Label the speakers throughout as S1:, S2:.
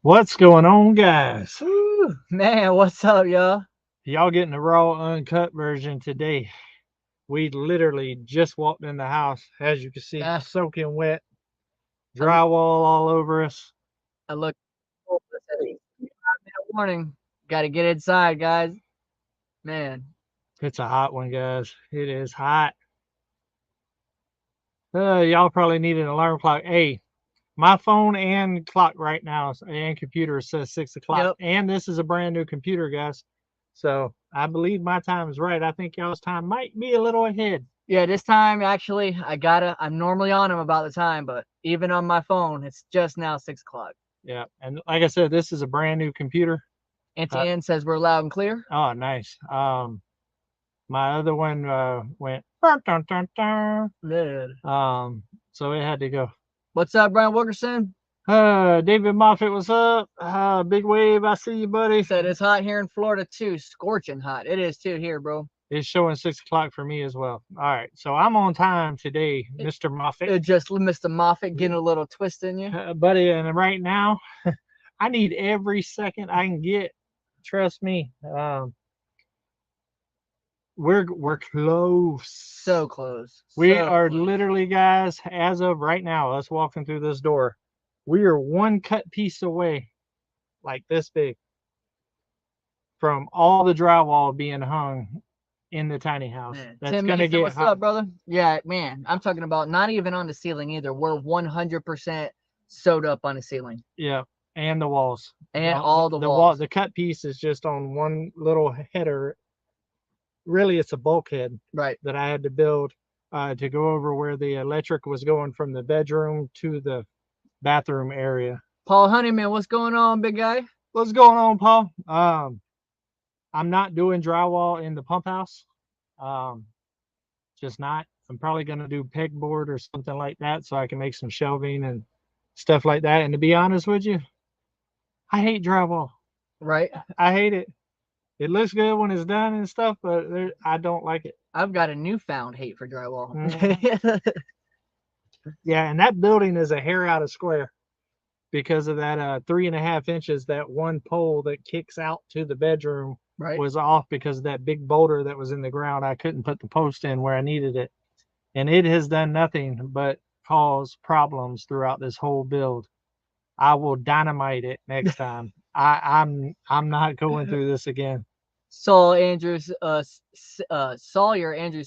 S1: What's going on, guys?
S2: Woo, man, what's up, y'all?
S1: Y'all getting the raw, uncut version today. We literally just walked in the house, as you can see,
S2: Yeah,
S1: soaking wet,
S2: I look,
S1: drywall all over us.
S2: I look. Oh, listen, 5-minute warning. Got to get inside, guys. Man,
S1: It's a hot one, guys. It is hot. Y'all probably need an alarm clock. Hey, my phone and clock right now and computer says 6 o'clock.
S2: yep.
S1: And this is a brand new computer, guys. So I believe my time is right. I think y'all's time might be a little ahead.
S2: Yeah, this time actually, I'm normally on them about the time, but even on my phone, it's just now 6 o'clock.
S1: Yeah. And like I said, this is a brand new computer.
S2: Ann says we're loud and clear.
S1: Oh, nice. My other one went dun, dun, dun, dun.
S2: Good.
S1: So it had to go.
S2: What's up, Brian Wilkerson?
S1: David Moffett, what's up? Big Wave, I see you, buddy.
S2: Said it's hot here in Florida too, scorching hot. It is too here, bro.
S1: It's showing 6 o'clock for me as well. All right, so I'm on time today, Mr. Moffett.
S2: It just Mr. Moffett getting a little twist in you,
S1: buddy. And right now, I need every second I can get. Trust me. We're close.
S2: So close.
S1: We
S2: So
S1: are
S2: close.
S1: literally, guys, as of right now, us walking through this door, we are one cut piece away, like this big, from all the drywall being hung in the tiny house.
S2: Man,
S1: That's
S2: Tim
S1: gonna
S2: Mason,
S1: get
S2: what's
S1: hot.
S2: up, brother? Yeah, man, I'm talking about not even on the ceiling either. We're 100% sewed up on the ceiling
S1: Yeah, and the walls.
S2: and all the walls.
S1: wall, the cut piece is just on one little header. Really, it's a bulkhead
S2: Right.
S1: that I had to build to go over where the electric was going from the bedroom to the bathroom area.
S2: Paul Honeyman, what's going on, big guy?
S1: What's going on, Paul? I'm not doing drywall in the pump house. Just not. I'm probably going to do pegboard or something like that so I can make some shelving and stuff like that. And to be honest with you, I hate drywall.
S2: Right.
S1: I hate it. It looks good when it's done and stuff, but I don't like it.
S2: I've got a newfound hate for drywall.
S1: Yeah, and that building is a hair out of square because of that 3.5 inches, that one pole that kicks out to the bedroom
S2: Right.
S1: was off because of that big boulder that was in the ground. I couldn't put the post in where I needed it. And it has done nothing but cause problems throughout this whole build. I will dynamite it next time. I'm not going through this again.
S2: Sawyer Andrews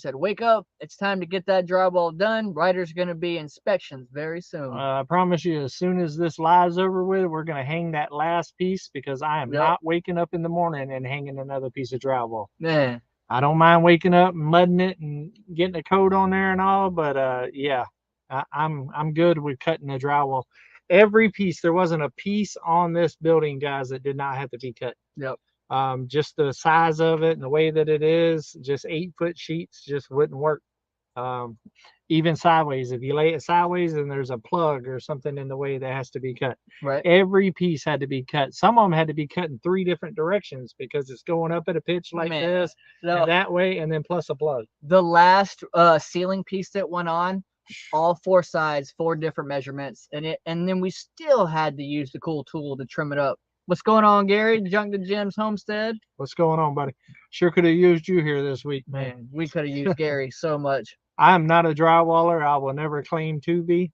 S2: said, "Wake up! It's time to get that drywall done. Ryder's gonna be inspections very soon."
S1: I promise you, as soon as this live's over with, we're gonna hang that last piece because I am not waking up in the morning and hanging another piece of drywall.
S2: Man,
S1: I don't mind waking up and mudding it and getting a coat on there and all, but yeah, I'm good with cutting the drywall. Every piece, there wasn't a piece on this building, guys, that did not have to be cut.
S2: Yep.
S1: Just the size of it and the way that it is, just 8-foot sheets just wouldn't work. Even sideways, if you lay it sideways and there's a plug or something in the way that has to be cut.
S2: Right.
S1: Every piece had to be cut. Some of them had to be cut in 3 different directions because it's going up at a pitch like this, and that way, and then plus a plug.
S2: The last ceiling piece that went on, all 4 sides, 4 different measurements, and then we still had to use the cool tool to trim it up. What's going on, Gary? Junk to Jim's Homestead.
S1: What's going on, buddy? Sure could have used you here this week,
S2: man. We could have used Gary so much.
S1: I am not a drywaller. I will never claim to be.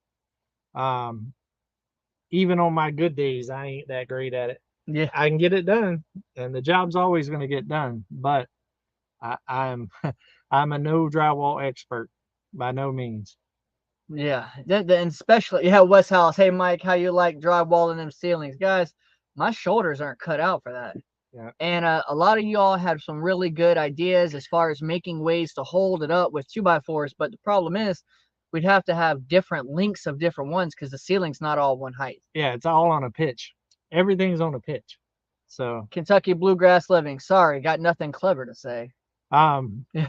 S1: Even on my good days, I ain't that great at it.
S2: Yeah,
S1: I can get it done, and the job's always going to get done. But I'm a no drywall expert by no means.
S2: Yeah, and especially West House. Hey, Mike, how you like drywalling them ceilings, guys? My shoulders aren't cut out for that.
S1: Yeah.
S2: And a lot of y'all have some really good ideas as far as making ways to hold it up with 2x4s. But the problem is, we'd have to have different lengths of different ones because the ceiling's not all one height.
S1: Yeah, it's all on a pitch. Everything's on a pitch. So
S2: Kentucky Bluegrass Living. Sorry, got nothing clever to say.
S1: Yeah.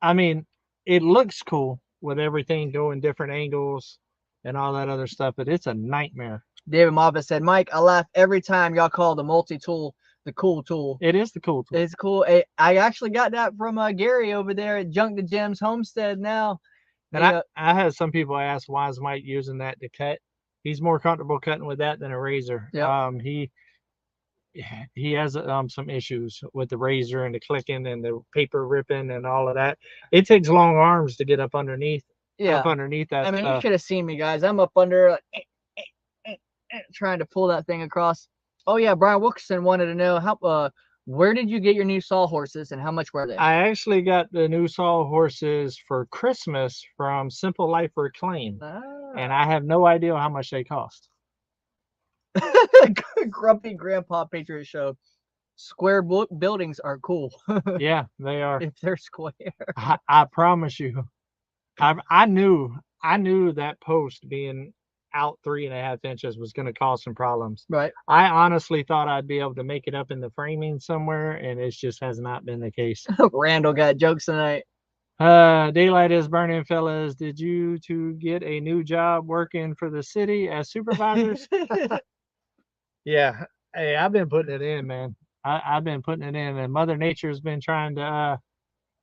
S1: I mean, it looks cool with everything going different angles and all that other stuff, but it's a nightmare.
S2: David Moffett said, "Mike, I laugh every time y'all call the multi-tool the cool tool."
S1: It is the cool tool.
S2: It's cool. I actually got that from Gary over there at Junk to Jim's Homestead now.
S1: And I had some people ask, why is Mike using that to cut? He's more comfortable cutting with that than a razor.
S2: Yep.
S1: He has some issues with the razor and the clicking and the paper ripping and all of that. It takes long arms to get up underneath
S2: Yeah.
S1: that
S2: I mean, you
S1: stuff.
S2: should have seen me, guys. I'm up under trying to pull that thing across. Oh yeah, Brian Wilkerson wanted to know how where did you get your new sawhorses and how much were they?
S1: I actually got the new sawhorses for Christmas from Simple Life Reclaim, and I have no idea how much they cost.
S2: Grumpy Grandpa Patriot Show. Square buildings are cool.
S1: Yeah, they are.
S2: If they're square.
S1: I promise you. I knew that post being out 3.5 inches was going to cause some problems.
S2: Right.
S1: I honestly thought I'd be able to make it up in the framing somewhere, and it just has not been the case.
S2: Randall got jokes tonight.
S1: Daylight is burning, fellas. Did you two get a new job working for the city as supervisors? Yeah. Hey, I've been putting it in, man. I've been putting it in, and Mother Nature's been trying to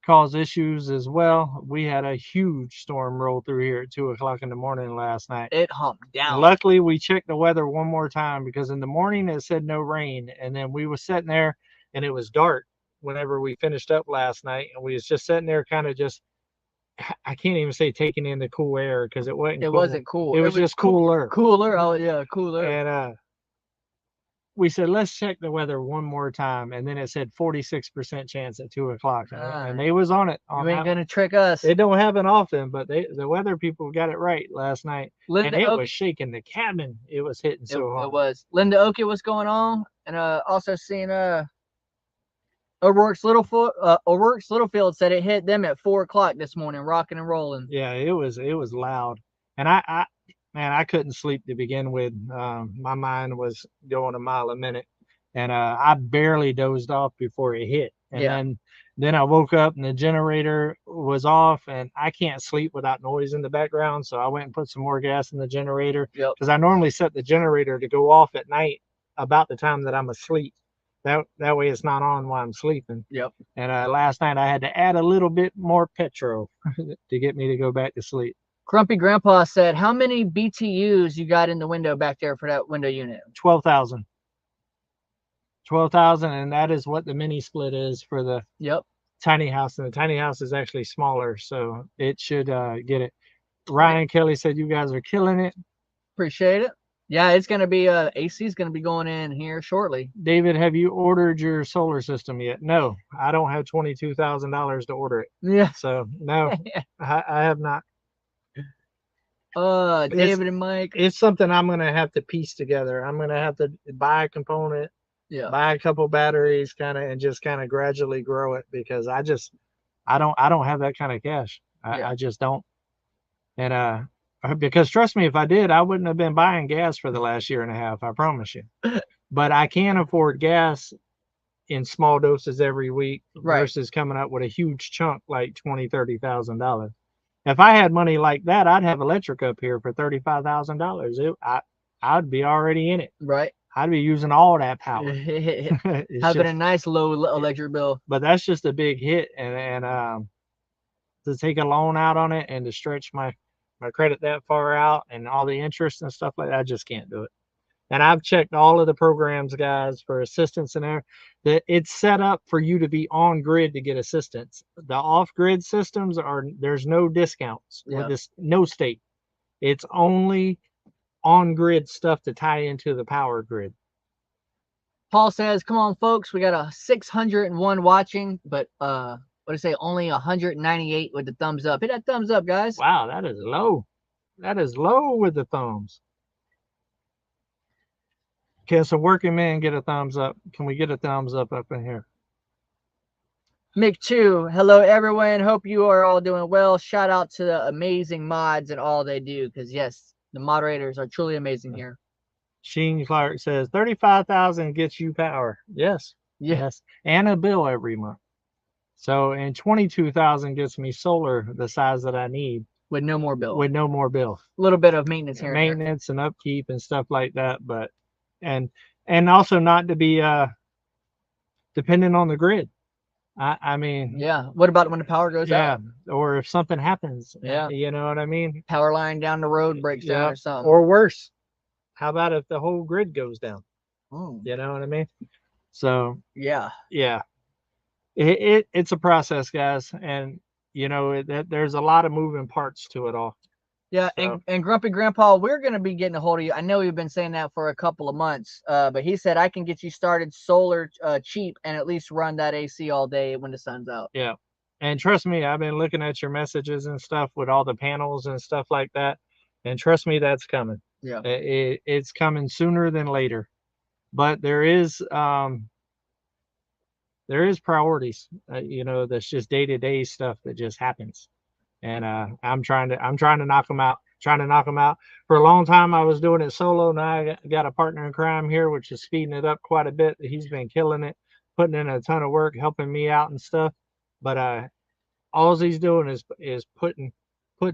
S1: cause issues as well. We had a huge storm roll through here at 2 o'clock in the morning last night.
S2: It humped down.
S1: Luckily, we checked the weather one more time because in the morning it said no rain, and then we were sitting there and it was dark whenever we finished up last night, and we was just sitting there kind of just, I can't even say taking in the cool air because it wasn't.
S2: It
S1: cool.
S2: wasn't cool.
S1: It was just cooler.
S2: Cooler. Oh yeah, cooler.
S1: And we said, let's check the weather one more time. And then it said 46% chance at 2 o'clock. And they was on it.
S2: You ain't going to trick us.
S1: It don't happen often, but the weather people got it right last night. And it was shaking the cabin. It was hitting so hard.
S2: It was. Linda Oki, what's going on? And also seeing O'Rourke's Littlefield said it hit them at 4 o'clock this morning, rocking and rolling.
S1: Yeah, it was loud. And I couldn't sleep to begin with. My mind was going a mile a minute, and I barely dozed off before it hit. And then I woke up and the generator was off, and I can't sleep without noise in the background. So I went and put some more gas in the generator because I normally set the generator to go off at night about the time that I'm asleep. That way it's not on while I'm sleeping.
S2: Yep.
S1: And last night I had to add a little bit more petrol to get me to go back to sleep.
S2: Grumpy Grandpa said, how many BTUs you got in the window back there for that window unit?
S1: 12,000. 12,000, and that is what the mini split is for the tiny house. And the tiny house is actually smaller, so it should get it. Ryan Kelly said you guys are killing it.
S2: Appreciate it. Yeah, it's going to be, AC is going to be going in here shortly.
S1: David, have you ordered your solar system yet? No, I don't have $22,000 to order it.
S2: Yeah.
S1: So, no, I have not.
S2: David and Mike.
S1: It's something I'm going to have to piece together. I'm going to have to buy a component, buy a couple batteries and just gradually grow it because I don't have that kind of cash. I just don't. And, because trust me, if I did, I wouldn't have been buying gas for the last year and a half. I promise you. But I can afford gas in small doses every week versus coming up with a huge chunk like $20,000-$30,000. If I had money like that, I'd have electric up here for $35,000. I'd be already in it.
S2: Right.
S1: I'd be using all that power.
S2: Having a nice low electric bill.
S1: But that's just a big hit, and to take a loan out on it and to stretch my credit that far out and all the interest and stuff like that, I just can't do it. And I've checked all of the programs, guys, for assistance and there. That it's set up for you to be on grid to get assistance. The off-grid systems there's no discounts with this, no state. It's only on-grid stuff to tie into the power grid.
S2: Paul says, "Come on, folks, we got a 601 watching, but what do I say? Only 198 with the thumbs up. Hit that thumbs up, guys."
S1: Wow, that is low. That is low with the thumbs. Can some working men get a thumbs up? Can we get a thumbs up in here?
S2: Mick 2, hello everyone. Hope you are all doing well. Shout out to the amazing mods and all they do, because yes, the moderators are truly amazing here.
S1: Sheen Clark says 35,000 gets you power. Yes. And a bill every month. So, and 22,000 gets me solar the size that I need.
S2: With no more bill.
S1: With no more bill.
S2: A little bit of maintenance here.
S1: Maintenance and upkeep and stuff like that. But, and also not to be dependent on the grid. I mean.
S2: Yeah. What about when the power goes out?
S1: Yeah. Or if something happens.
S2: Yeah.
S1: You know what I mean?
S2: Power line down the road breaks down or something.
S1: Or worse. How about if the whole grid goes down? You know what I mean? So
S2: Yeah.
S1: yeah, it's a process, guys, and you know there's a lot of moving parts to it all.
S2: Yeah,
S1: So,
S2: and Grumpy Grandpa, we're gonna be getting a hold of you. I know we've been saying that for a couple of months, but he said I can get you started solar cheap and at least run that AC all day when the sun's out.
S1: yeah, and trust me, I've been looking at your messages and stuff with all the panels and stuff like that, and trust me, that's coming.
S2: Yeah,
S1: It's coming sooner than later, but there is priorities. You know, that's just day-to-day stuff that just happens, and I'm trying to knock them out. Trying to knock them out. For a long time, I was doing it solo. Now I got a partner in crime here, which is speeding it up quite a bit. He's been killing it, putting in a ton of work, helping me out and stuff. But all he's doing is putting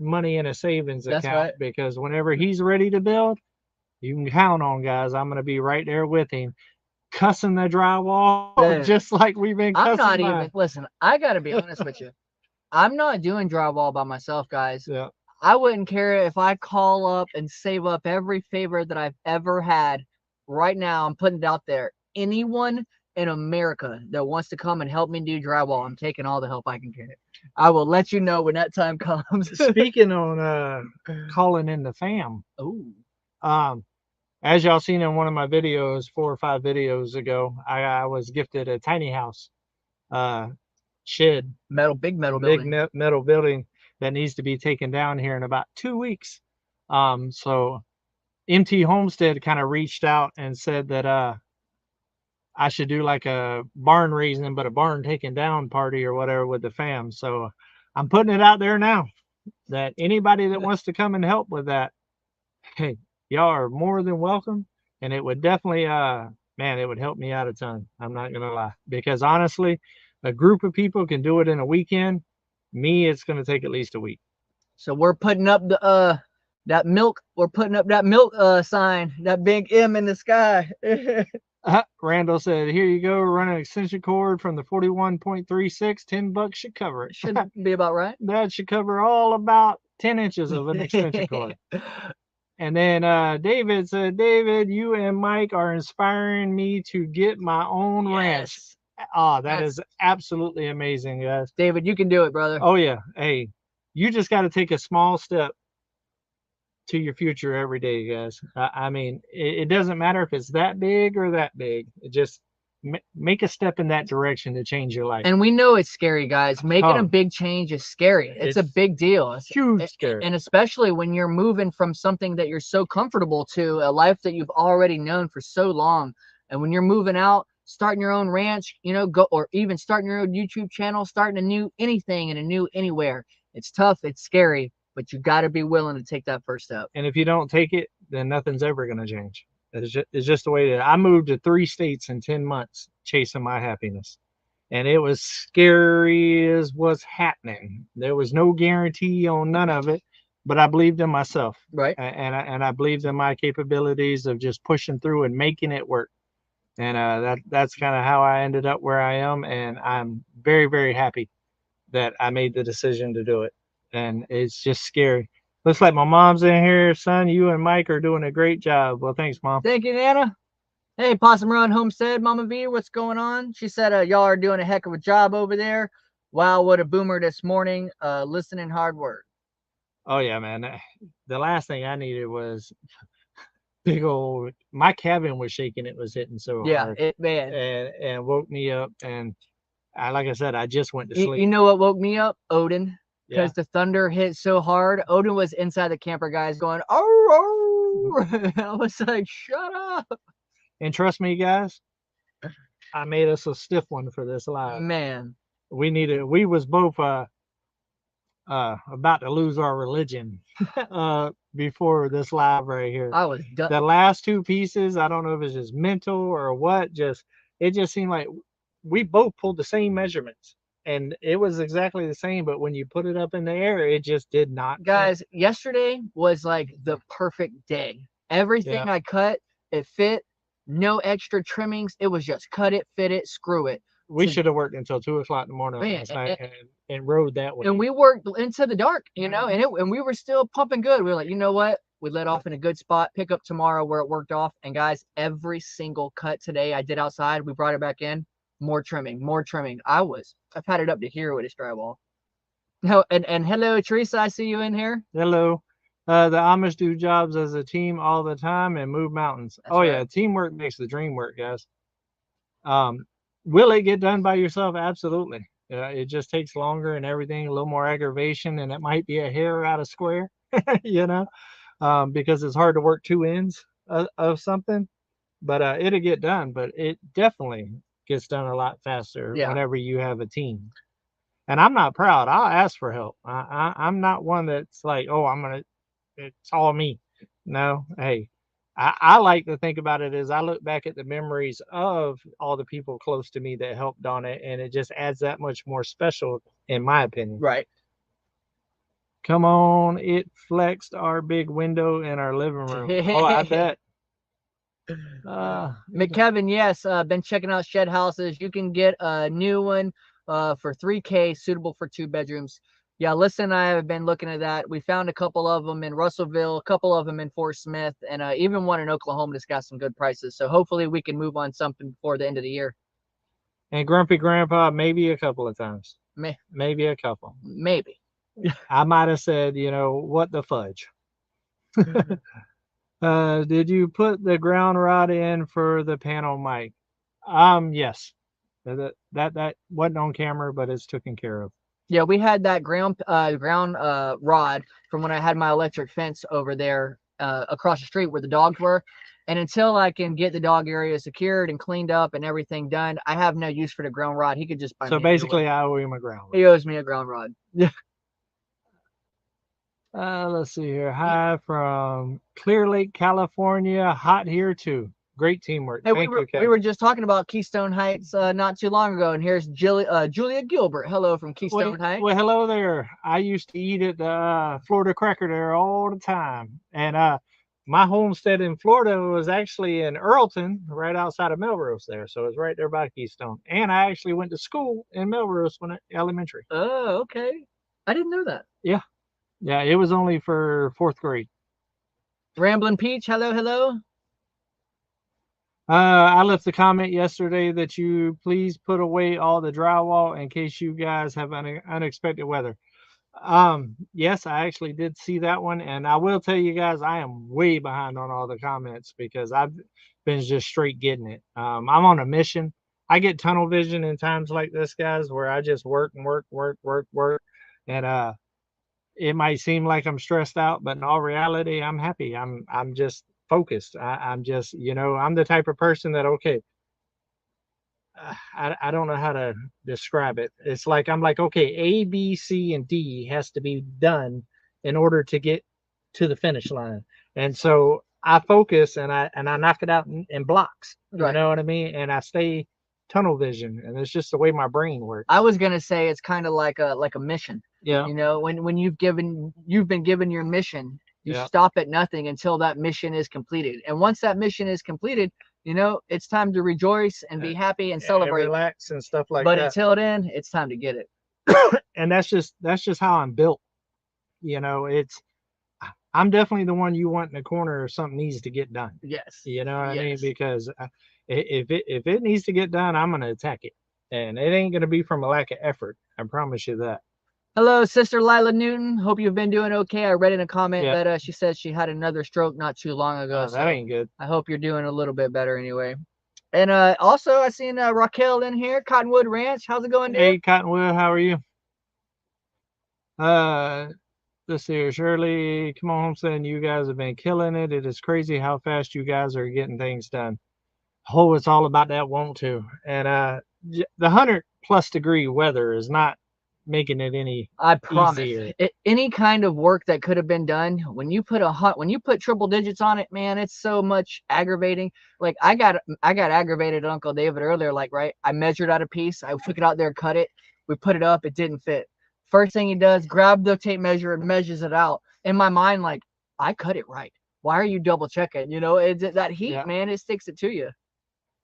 S1: money in a savings
S2: That's
S1: account,
S2: right.
S1: because whenever he's ready to build, you can count on, guys, I'm gonna be right there with him, cussing the drywall
S2: Yeah.
S1: just like we've been
S2: I'm
S1: cussing
S2: not
S1: mine.
S2: even listen. I gotta be honest with you. I'm not doing drywall by myself, guys.
S1: Yeah.
S2: I wouldn't care if I call up and save up every favor that I've ever had. Right now, I'm putting it out there. Anyone in America that wants to come and help me do drywall, I'm taking all the help I can get. I will let you know when that time comes.
S1: Speaking on calling in the fam,
S2: Ooh.
S1: as y'all seen in one of my videos 4 or 5 videos ago, I was gifted a tiny house, shed,
S2: Big metal building.
S1: metal building that needs to be taken down here in about 2 weeks. So MT Homestead kind of reached out and said that I should do like a barn raising, but a barn taking down party or whatever with the fam. So I'm putting it out there now that anybody that wants to come and help with that, hey, y'all are more than welcome. And it would definitely man, it would help me out a ton. I'm not gonna lie. Because honestly, a group of people can do it in a weekend. Me, it's gonna take at least a week.
S2: So we're putting up the that milk. We're putting up that milk sign, that big M in the sky.
S1: Randall said, "Here you go. Run an extension cord from the 41.36. $10 should cover it.
S2: Should be about right.
S1: That should cover all about 10 inches of an extension cord." And then David said, "David, you and Mike are inspiring me to get my own ranch." Oh, that is absolutely amazing, guys.
S2: David, you can do it, brother.
S1: Oh yeah. Hey, you just got to take a small step to your future every day, guys. I mean, it doesn't matter if it's that big or that big. It just make a step in that direction to change your life.
S2: And we know it's scary, guys. Making a big change is scary. It's a big deal. It's
S1: huge scary.
S2: And especially when you're moving from something that you're so comfortable to a life that you've already known for so long. And when you're moving out, starting your own ranch, you know, or even starting your own YouTube channel, starting a new anything and a new anywhere. It's tough. It's scary, but you got to be willing to take that first step.
S1: And if you don't take it, then nothing's ever going to change. It's just the way that I moved to 3 states in 10 months chasing my happiness. And it was scary as what's happening. There was no guarantee on none of it, but I believed in myself.
S2: Right.
S1: And I believed in my capabilities of just pushing through and making it work. And that's kind of how I ended up where I am. And I'm very, very happy that I made the decision to do it. And it's just scary. Looks like my mom's in here. Son, you and Mike are doing a great job. Well, thanks, Mom.
S2: Thank you, Nana. Hey, Possum Run Homestead, Mama V, what's going on? She said y'all are doing a heck of a job over there. Wow, what a boomer this morning. Listening hard work.
S1: Oh, yeah, man. The last thing I needed was big old, my cabin was shaking. It was hitting so hard.
S2: Yeah, man.
S1: And woke me up. And like I said, I just went to sleep.
S2: You know what woke me up? Odin. Because the thunder hit so hard. Odin was inside the camper, guys, going, oh. I was like, shut up.
S1: And trust me, guys, I made us a stiff one for this live.
S2: Man.
S1: We was both about to lose our religion before this live right here.
S2: I was done.
S1: The last 2 pieces, I don't know if it's just mental or what, it just seemed like we both pulled the same measurements. And it was exactly the same, but when you put it up in the air, it just did not.
S2: Guys, yesterday was like the perfect day. Everything I cut, it fit. No extra trimmings. It was just cut it, fit it, screw it.
S1: We should have worked until 2 o'clock in the morning last night and rode that way.
S2: And we worked into the dark, you know, and we were still pumping good. We were like, you know what? We let off in a good spot. Pick up tomorrow where it worked off. And guys, every single cut today I did outside, we brought it back in. More trimming, more trimming. I've had it up to here with this drywall. No, and hello, Teresa. I see you in here.
S1: Hello. The Amish do jobs as a team all the time and move mountains.
S2: That's right.
S1: Yeah, teamwork makes the dream work, guys. Will it get done by yourself? Absolutely. It just takes longer and everything, a little more aggravation, and it might be a hair out of square, you know, because it's hard to work two ends of something. But it'll get done. But it definitely gets done a lot faster whenever you have a team. And I'm not proud. I'll ask for help. I'm not one that's like, oh, it's all me. No, hey, I like to think about it as I look back at the memories of all the people close to me that helped on it, and it just adds that much more special, in my opinion.
S2: Right.
S1: Come on, it flexed our big window in our living room. Oh, I bet.
S2: McKevin, yes, been checking out shed houses. You can get a new one for $3K, suitable for 2 bedrooms. Yeah, Alyssa and I have been looking at that. We found a couple of them in Russellville, a couple of them in Fort Smith, and even one in Oklahoma that's got some good prices. So hopefully we can move on something before the end of the year.
S1: And Grumpy Grandpa, maybe a couple of times. Maybe a couple.
S2: Maybe.
S1: I might have said, what the fudge. Did you put the ground rod in for the panel mic? Yes. That wasn't on camera, but it's taken care of.
S2: Yeah, we had that ground rod from when I had my electric fence over there across the street where the dogs were. And until I can get the dog area secured and cleaned up and everything done, I have no use for the ground rod. He could just buy me.
S1: So basically, I owe him a ground rod.
S2: He owes me a ground rod. Yeah.
S1: Let's see here. Hi from Clear Lake, California. Hot here too. Great teamwork.
S2: Hey,
S1: Thank you, Kevin.
S2: we were just talking about Keystone Heights not too long ago, and here's Julia Gilbert. Hello from Keystone Heights.
S1: Well, hello there. I used to eat at the Florida Cracker there all the time. And my homestead in Florida was actually in Earlton, right outside of Melrose there. So it's right there by Keystone. And I actually went to school in Melrose when elementary.
S2: Oh, okay. I didn't know that.
S1: Yeah. Yeah, it was only for 4th grade.
S2: Ramblin' Peach, hello.
S1: I left a comment yesterday that you please put away all the drywall in case you guys have unexpected weather. Yes, I actually did see that one, and I will tell you guys I am way behind on all the comments because I've been just straight getting it. I'm on a mission. I get tunnel vision in times like this, guys, where I just work and work, and it might seem like I'm stressed out, but in all reality, I'm happy. I'm just focused. I'm just, I'm the type of person that, okay, I don't know how to describe it. It's like, I'm like, okay, A, B, C, and D has to be done in order to get to the finish line. And so I focus and I knock it out in blocks. Right. You know what I mean? And I stay tunnel vision, and it's just the way my brain works.
S2: I was gonna say it's kind of like a mission.
S1: Yeah.
S2: When you've been given your mission, you stop at nothing until that mission is completed. And once that mission is completed, it's time to rejoice and be happy and celebrate,
S1: and relax and stuff like
S2: that. But
S1: until
S2: then, it's time to get it.
S1: And that's just how I'm built. I'm definitely the one you want in the corner if something needs to get done.
S2: Yes.
S1: You know what I mean? Because if it needs to get done, I'm going to attack it. And it ain't going to be from a lack of effort. I promise you that.
S2: Hello, Sister Lila Newton. Hope you've been doing okay. I read in a comment that she said she had another stroke not too long ago.
S1: So that ain't good.
S2: I hope you're doing a little bit better anyway. And also, I seen Raquel in here, Cottonwood Ranch. How's it going, dude?
S1: Hey, Cottonwood, how are you? Let's see here. Shirley, come on, Homesteading. You guys have been killing it. It is crazy how fast you guys are getting things done. Oh, it's all about that want to. And the 100+ degree weather is not making it any easier.
S2: Any kind of work that could have been done, when you put triple digits on it, man, it's so much aggravating. Like I got aggravated at Uncle David earlier. Like, right, I measured out a piece, I took it out there, cut it, we put it up, it didn't fit. First thing he does, grab the tape measure and measures it out. In my mind, like, I cut it right. Why are you double checking? It's that heat, man, it sticks it to you.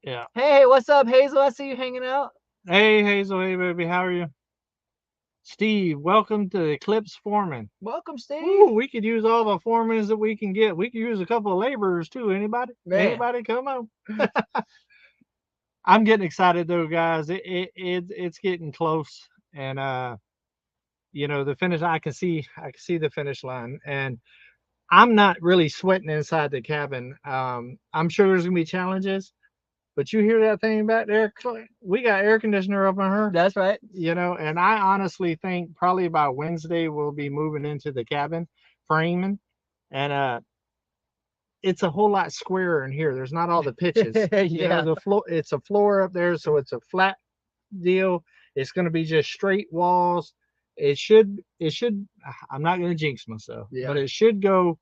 S1: Yeah.
S2: Hey, what's up, Hazel? I see you hanging out.
S1: Hey, Hazel. Hey, baby. How are you? Steve, welcome to Eclipse Foreman.
S2: Welcome, Steve.
S1: Ooh, we could use all the foremans that we can get. We could use a couple of laborers too. Anybody?
S2: Man.
S1: Anybody? Come on. I'm getting excited though, guys. It's getting close, and you know, the finish. I can see the finish line, and I'm not really sweating inside the cabin. I'm sure there's gonna be challenges, but you hear that thing back there? We got air conditioner up on her.
S2: That's right.
S1: You know, and I honestly think probably by Wednesday we'll be moving into the cabin framing, and it's a whole lot squarer in here. There's not all the pitches.
S2: Yeah.
S1: You know, the floor, it's a floor up there, so it's a flat deal. It's going to be just straight walls. It should, I'm not going to jinx myself,
S2: Yeah.
S1: but it should go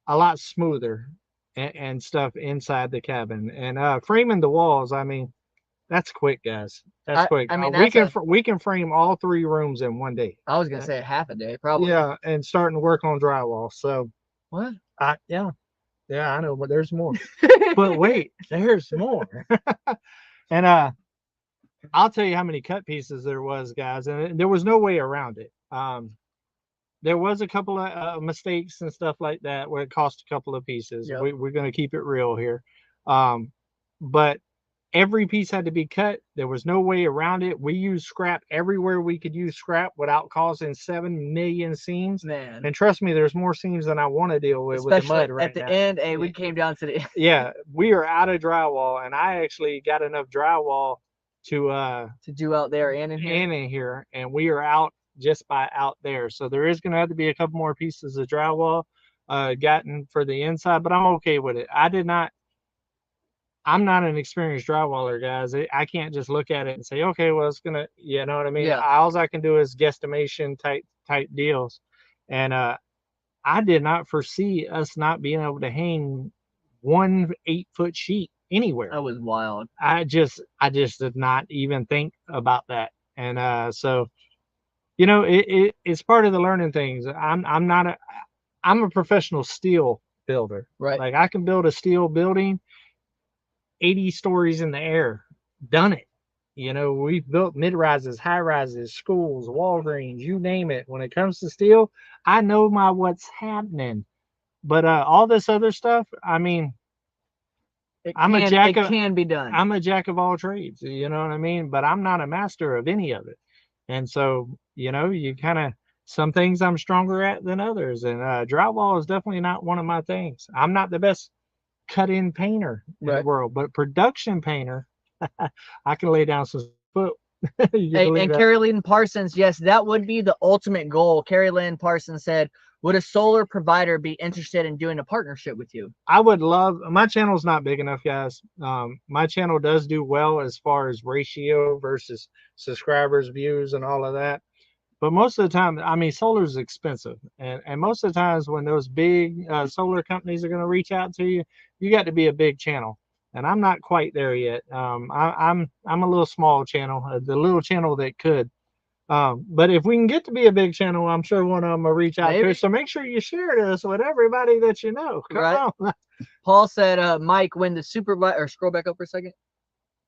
S1: a lot smoother and stuff inside the cabin. And framing the walls, I mean, that's quick, guys. That's quick.
S2: I mean,
S1: we can frame all 3 rooms in one day.
S2: I was gonna say half a day, probably.
S1: Yeah, and starting to work on drywall. So
S2: What?
S1: Yeah, I know, but there's more. But wait, there's more. And I'll tell you how many cut pieces there was, guys, and there was no way around it. There was a couple of mistakes and stuff like that where it cost a couple of pieces.
S2: Yep.
S1: We're going to keep it real here. But every piece had to be cut. There was no way around it. We used scrap everywhere we could use scrap without causing 7 million seams.
S2: Man.
S1: And trust me, there's more seams than I want to deal with the mud right
S2: at the
S1: now.
S2: end. Hey, we came down to the
S1: Yeah, we are out of drywall, and I actually got enough drywall to
S2: do out there and in here.
S1: And we are out just by out there. So there is going to have to be a couple more pieces of drywall gotten for the inside, but I'm okay with it. I'm not an experienced drywaller, guys. I can't just look at it and say, okay, well, it's gonna, you know what I mean?
S2: Yeah.
S1: All I can do is guesstimation type deals. And I did not foresee us not being able to hang 1 8-foot sheet anywhere.
S2: That was wild.
S1: I just did not even think about that. And so, you know, it's part of the learning things. I'm a professional steel builder.
S2: Right.
S1: Like I can build a steel building 80 stories in the air. Done it. You know, we've built mid-rises, high-rises, schools, Walgreens, you name it. When it comes to steel, I know what's happening. But all this other stuff, I mean,
S2: It can be done.
S1: I'm a jack of all trades, you know what I mean? But I'm not a master of any of it. And so, you know, you kind of, some things I'm stronger at than others. And drywall is definitely not one of my things. I'm not the best cut-in painter in the world, but production painter, I can lay down some foot.
S2: And Carrie Lynn Parsons, yes, that would be the ultimate goal. Carrie Lynn Parsons said, would a solar provider be interested in doing a partnership with you?
S1: I would love, my channel's not big enough, guys. My channel does do well as far as ratio versus subscribers, views, and all of that. But most of the time, I mean, solar is expensive. And most of the times when those big solar companies are going to reach out to you, you got to be a big channel. And I'm not quite there yet. I'm a little small channel, the little channel that could. But if we can get to be a big channel, I'm sure one of them will reach out to us. So make sure you share this with everybody that you know. Come on.
S2: Paul said, Mike, when the supervisor, or scroll back up for a second.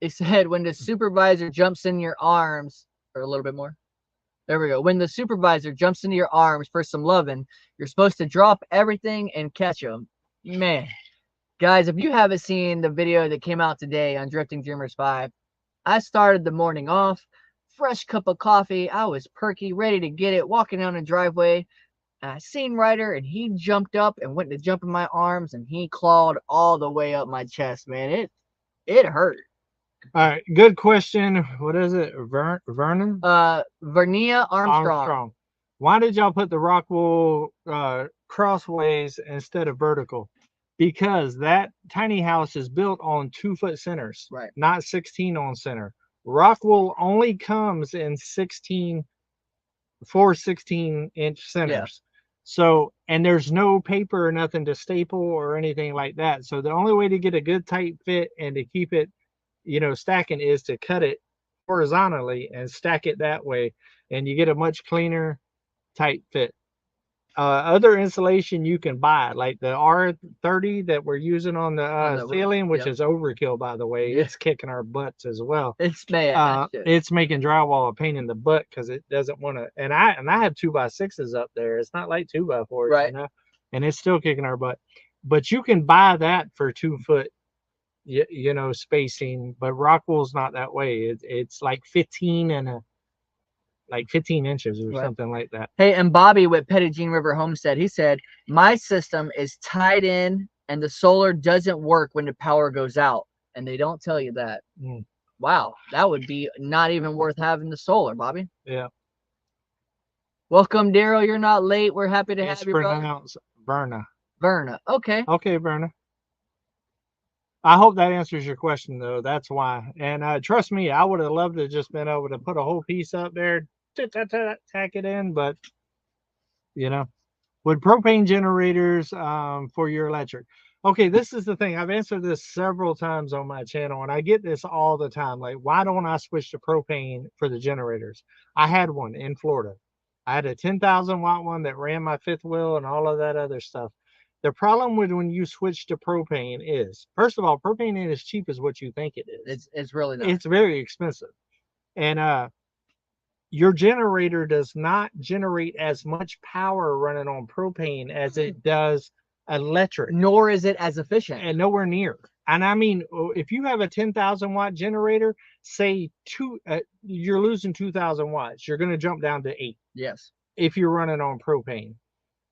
S2: He said, when the supervisor jumps in your arms, or a little bit more. There we go. When the supervisor jumps into your arms for some loving, you're supposed to drop everything and catch them. Man, guys, if you haven't seen the video that came out today on Drifting Dreamers 5, I started the morning off, fresh cup of coffee. I was perky, ready to get it, walking down the driveway. And I seen Ryder, and he jumped up and went to jump in my arms, and he clawed all the way up my chest, man. It hurt.
S1: All right, good question. What is it? Vernon?
S2: Vernia Armstrong.
S1: Why did y'all put the rock wool crossways instead of vertical? Because that tiny house is built on 2-foot centers,
S2: right? Not
S1: 16 on center. Rock wool only comes in 4 16-inch centers. Yeah. So, and there's no paper or nothing to staple or anything like that. So the only way to get a good tight fit and to keep it, you know, stacking is to cut it horizontally and stack it that way, and you get a much cleaner tight fit. Other insulation you can buy, like the R30 that we're using on the ceiling, which is overkill, by the way. It's kicking our butts as well.
S2: It's bad.
S1: It's making drywall a pain in the butt because it doesn't want to. And I have 2x6s up there. It's not like 2x4s,
S2: right?
S1: You know, and it's still kicking our butt. But you can buy that for 2 foot, you know, spacing. But Rockwool's not that way. It's like 15 inches or something like that.
S2: Hey, and Bobby with Pettigene River Homestead, he said, my system is tied in and the solar doesn't work when the power goes out. And they don't tell you that. Wow, that would be not even worth having the solar, Bobby.
S1: Yeah.
S2: Welcome, Daryl. You're not late. We're happy to have you, brother.
S1: It's pronounced Verna.
S2: Verna. Okay.
S1: Okay, Verna. I hope that answers your question, though. That's why. And trust me, I would have loved to just been able to put a whole piece up there, tack it in, but you know, with propane generators for your electric. Okay, this is the thing. I've answered this several times on my channel, and I get this all the time. Like, why don't I switch to propane for the generators? I had one in Florida. I had a 10,000 watt one that ran my fifth wheel and all of that other stuff. The problem with when you switch to propane is, first of all, propane ain't as cheap as what you think it is.
S2: It's really not.
S1: It's very expensive. And your generator does not generate as much power running on propane as it does electric.
S2: Nor is it as efficient.
S1: And nowhere near. And I mean, if you have a 10,000 watt generator, say you're losing 2,000 watts, you're going to jump down to 8.
S2: Yes.
S1: If you're running on propane.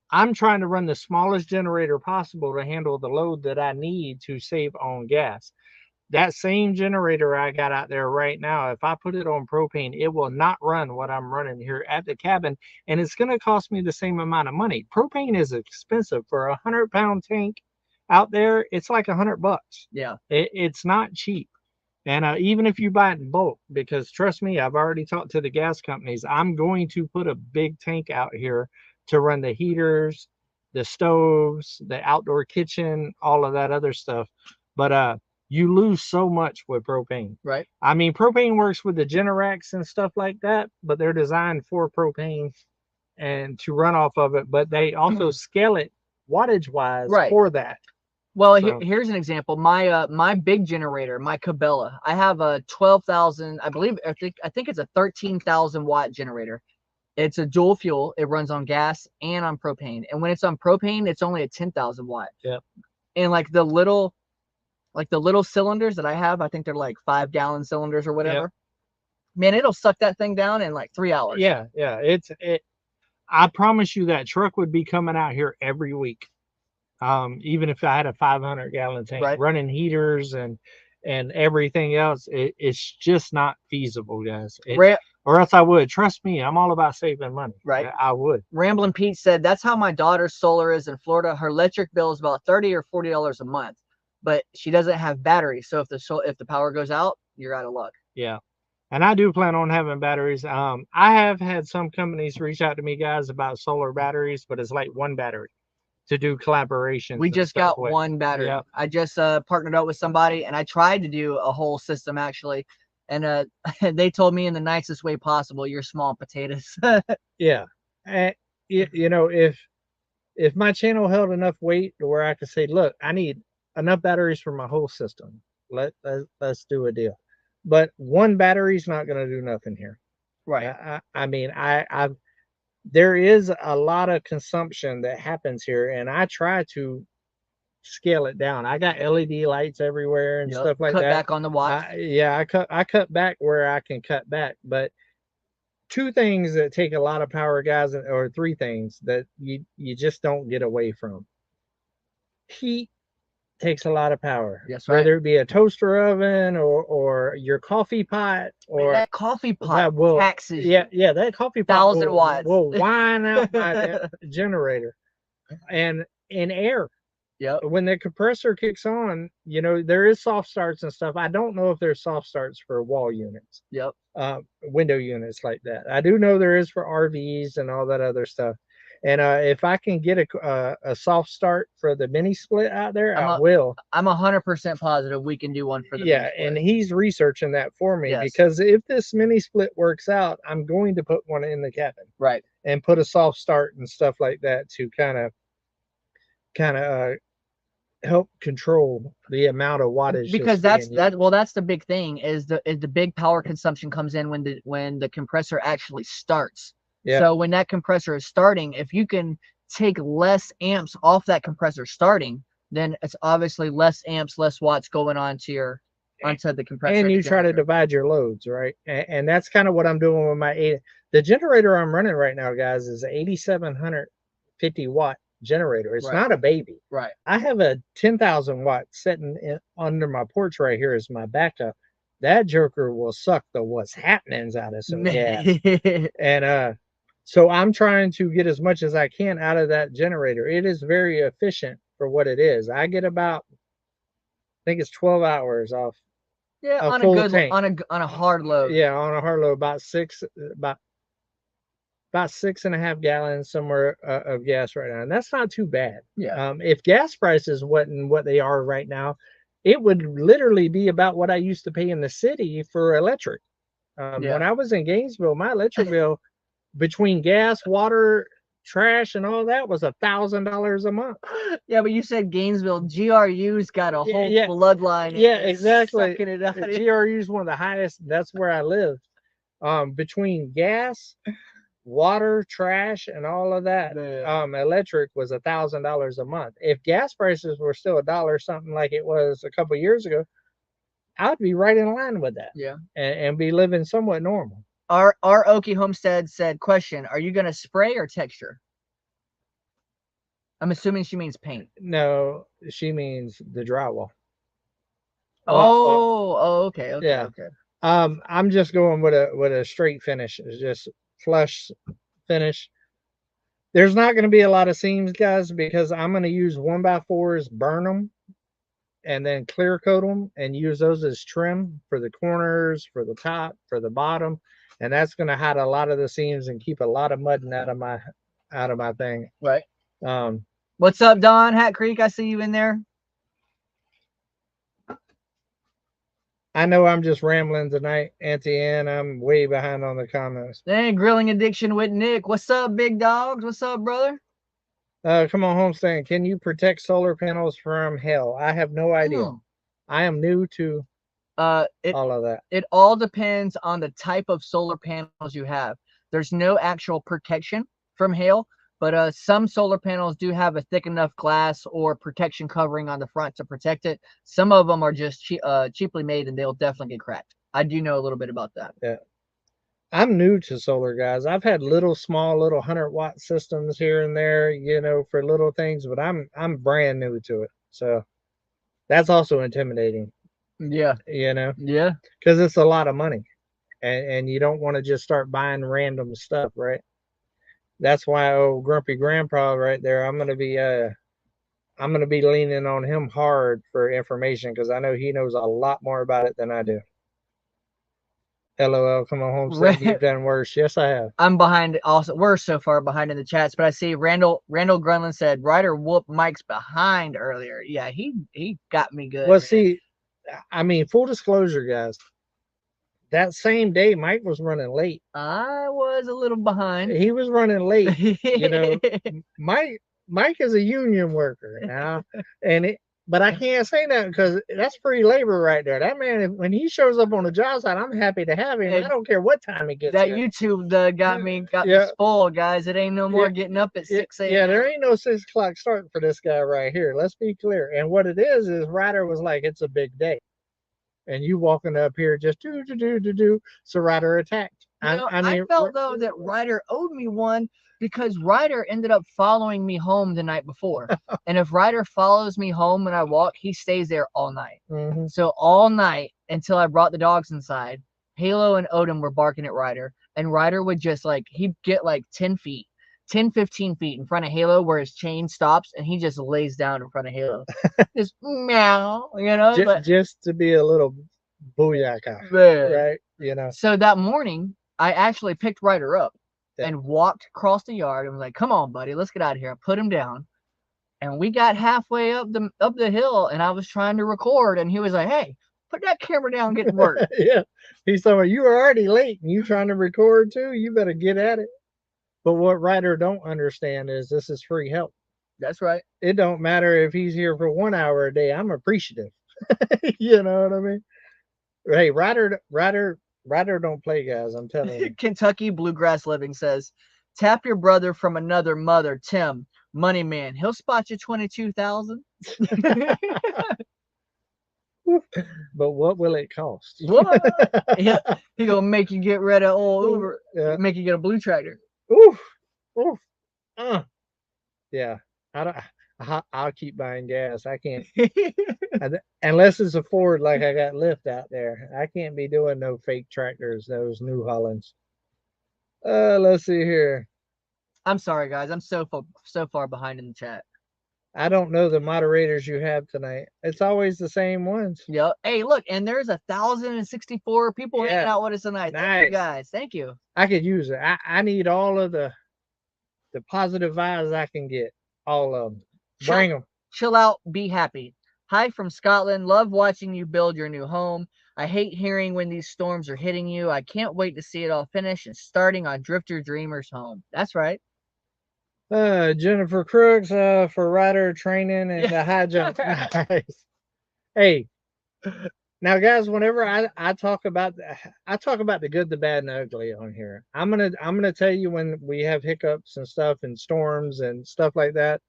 S1: I'm trying to run the smallest generator possible to handle the load that I need to save on gas. That same generator I got out there right now, if I put it on propane, it will not run what I'm running here at the cabin, and it's going to cost me the same amount of money. Propane is expensive. For a 100-pound tank out there, it's like $100.
S2: Yeah,
S1: it's not cheap. And even if you buy it in bulk, because trust me, I've already talked to the gas companies. I'm going to put a big tank out here to run the heaters, the stoves, the outdoor kitchen, all of that other stuff. But you lose so much with propane.
S2: Right.
S1: I mean, propane works with the Generacs and stuff like that, but they're designed for propane and to run off of it. But they also scale it wattage wise for that.
S2: Well, here's an example. My big generator, my Cabela, I have a 12,000. I think it's a 13,000 watt generator. It's a dual fuel. It runs on gas and on propane. And when it's on propane, it's only a 10,000 watt.
S1: Yep.
S2: And like the little cylinders that I have, I think they're like 5-gallon cylinders or whatever. Yep. Man, it'll suck that thing down in like 3 hours.
S1: Yeah. I promise you that truck would be coming out here every week. Even if I had a 500-gallon tank, running heaters and everything else, it's just not feasible, guys. Or else I would. Trust me, I'm all about saving money.
S2: Right.
S1: I would.
S2: Ramblin' Pete said that's how my daughter's solar is in Florida. Her electric bill is about $30 or $40 a month, but she doesn't have batteries. So if the power goes out, you're out of luck.
S1: Yeah. And I do plan on having batteries. I have had some companies reach out to me, guys, about solar batteries, but it's like one battery to do collaboration.
S2: We just got one battery. Yep. I just partnered up with somebody, and I tried to do a whole system actually, and they told me in the nicest way possible, "You're small potatoes."
S1: Yeah, and you know, if my channel held enough weight to where I could say, "Look, I need enough batteries for my whole system. Let's do a deal." But one battery's not going to do nothing here.
S2: Right.
S1: I mean, there is a lot of consumption that happens here, and I try to scale it down. I got LED lights everywhere and stuff like that.
S2: Cut back on the watts.
S1: I cut back where I can cut back. But two things that take a lot of power, guys, or three things that you just don't get away from. Heat takes a lot of power.
S2: Yes, right.
S1: Whether it be a toaster oven or your coffee pot, or
S2: that coffee pot taxes.
S1: Yeah, that coffee pot
S2: 1,000 watts
S1: will whine out my generator. And in air.
S2: Yep.
S1: When the compressor kicks on, you know, there is soft starts and stuff. I don't know if there's soft starts for wall units.
S2: Yep.
S1: Window units like that. I do know there is for RVs and all that other stuff. And if I can get a soft start for the mini split out there, I will.
S2: I'm 100% positive we can do one for the
S1: yeah,
S2: mini
S1: and
S2: split.
S1: he's researching that for me
S2: Yes.
S1: because if this mini split works out, I'm going to put one in the cabin.
S2: Right.
S1: And put a soft start and stuff like that to kind of help control the amount of wattage.
S2: Because that's the big thing is the big power consumption comes in when the compressor actually starts.
S1: Yeah.
S2: So when that compressor is starting, if you can take less amps off that compressor starting, then it's obviously less amps, less watts going onto the compressor.
S1: And you try to divide your loads, right? And that's kind of what I'm doing with the generator I'm running right now, guys, is an 8,750 watt generator. It's not a baby.
S2: Right.
S1: I have a 10,000 watt sitting under my porch right here as my backup. That joker will suck the what's happenings out of some gas. And so I'm trying to get as much as I can out of that generator. It is very efficient for what it is. I get about, I think it's 12 hours off.
S2: Yeah,
S1: a
S2: on
S1: full
S2: a good
S1: tank.
S2: on a hard load.
S1: Yeah, on a hard load, about 6.5 gallons somewhere of gas right now, and that's not too bad.
S2: Yeah.
S1: If gas prices wasn't what they are right now, it would literally be about what I used to pay in the city for electric. When I was in Gainesville, my electric bill between gas, water, trash, and all that was $1,000 a month.
S2: Yeah, but you said Gainesville. GRU's got a whole bloodline.
S1: Yeah, exactly.
S2: It
S1: GRU's one of the highest. That's where I live. Between gas, water, trash, and all of that, electric was $1,000 a month. If gas prices were still $1 something like it was a couple of years ago, I'd be right in line with that.
S2: Yeah,
S1: and be living somewhat normal.
S2: Our Okie Homestead said, question, are you going to spray or texture? I'm assuming she means paint.
S1: No, she means the drywall.
S2: Okay.
S1: Yeah. Okay. I'm just going with a straight finish. It's just flush finish. There's not going to be a lot of seams, guys, because I'm going to use 1x4s, burn them, and then clear coat them and use those as trim for the corners, for the top, for the bottom. And that's going to hide a lot of the seams and keep a lot of mudding out of my thing.
S2: Right. What's up, Don? Hat Creek, I see you in there.
S1: I know I'm just rambling tonight, Auntie Ann. I'm way behind on the comments.
S2: Dang, grilling addiction with Nick. What's up, big dogs? What's up, brother?
S1: Come on, Homesteading. Can you protect solar panels from hail? I have no idea. I am new to all of that.
S2: It all depends on the type of solar panels you have. There's no actual protection from hail, but some solar panels do have a thick enough glass or protection covering on the front to protect it. Some of them are just cheaply made, and they'll definitely get cracked. I do know a little bit about that.
S1: Yeah. I'm new to solar, guys. I've had small 100-watt systems here and there, for little things, but I'm brand new to it. So that's also intimidating.
S2: Yeah.
S1: Yeah.
S2: Because
S1: it's a lot of money, and you don't want to just start buying random stuff, right? That's why old Grumpy Grandpa right there, I'm gonna be leaning on him hard for information, because I know he knows a lot more about it than I do. LOL, come on, Homestead, you've done worse. Yes, I have.
S2: I'm behind also. We're so far behind in the chats, but I see Randall Grunland said Ryder whooped Mike's behind earlier. Yeah, he got me good.
S1: Well, see, I mean, full disclosure, guys, that same day Mike was running late.
S2: I was a little behind.
S1: He was running late. Mike is a union worker now, but I can't say that because that's free labor right there. That man, when he shows up on the job site, I'm happy to have him. I don't care what time he gets
S2: that
S1: there.
S2: YouTube got me spoiled, guys. It ain't no more getting up at 6 a.m.
S1: Yeah, there ain't no 6 o'clock starting for this guy right here. Let's be clear. And what it is Ryder was like, it's a big day. And you walking up here just do. So Ryder attacked.
S2: I felt though that Ryder owed me one, because Ryder ended up following me home the night before. And if Ryder follows me home when I walk, he stays there all night. So all night until I brought the dogs inside, Halo and Odin were barking at Ryder. And Ryder would just he'd get 10 feet, 10, 15 feet in front of Halo where his chain stops, and he just lays down in front of Halo. Just meow,
S1: just to be a little booyaka, right?
S2: So that morning, I actually picked Ryder up. and walked across the yard and was like, "Come on, buddy, let's get out of here." I put him down, and we got halfway up the hill, and I was trying to record, and he was like, "Hey, put that camera down, get to work."
S1: Yeah. He's saying, you were already late and you trying to record too? You better get at it. But what Ryder don't understand is this is free help.
S2: That's right.
S1: It don't matter if he's here for 1 hour a day. I'm appreciative. You know what I mean? Hey, Ryder don't play, guys. I'm telling you.
S2: Kentucky Bluegrass Living says, "Tap your brother from another mother, Tim, money man. He'll spot you 22,000."
S1: But what will it cost?
S2: What? He gonna make you get rid of old Uber.
S1: Yeah.
S2: Make you get a blue tractor.
S1: Oof. Oof. Yeah. I'll keep buying gas. I can't unless it's a Ford like I got Lyft out there. I can't be doing no fake tractors, those New Hollands. Let's see here.
S2: I'm sorry, guys. I'm so far behind in the chat.
S1: I don't know the moderators you have tonight. It's always the same ones.
S2: Yep. Hey, look, and there's 1,064 people hanging out with us tonight.
S1: Nice.
S2: Thank you, guys. Thank you.
S1: I could use it. I need all of the positive vibes I can get. All of them. Bring them.
S2: Chill out. Be happy. Hi from Scotland. Love watching you build your new home. I hate hearing when these storms are hitting you. I can't wait to see it all finish and starting on Drifter Dreamer's home. That's right.
S1: Jennifer Crooks for rider training and the high jump. Nice. Hey, now guys, whenever I talk about the good, the bad, and the ugly on here, I'm gonna tell you when we have hiccups and stuff and storms and stuff like that.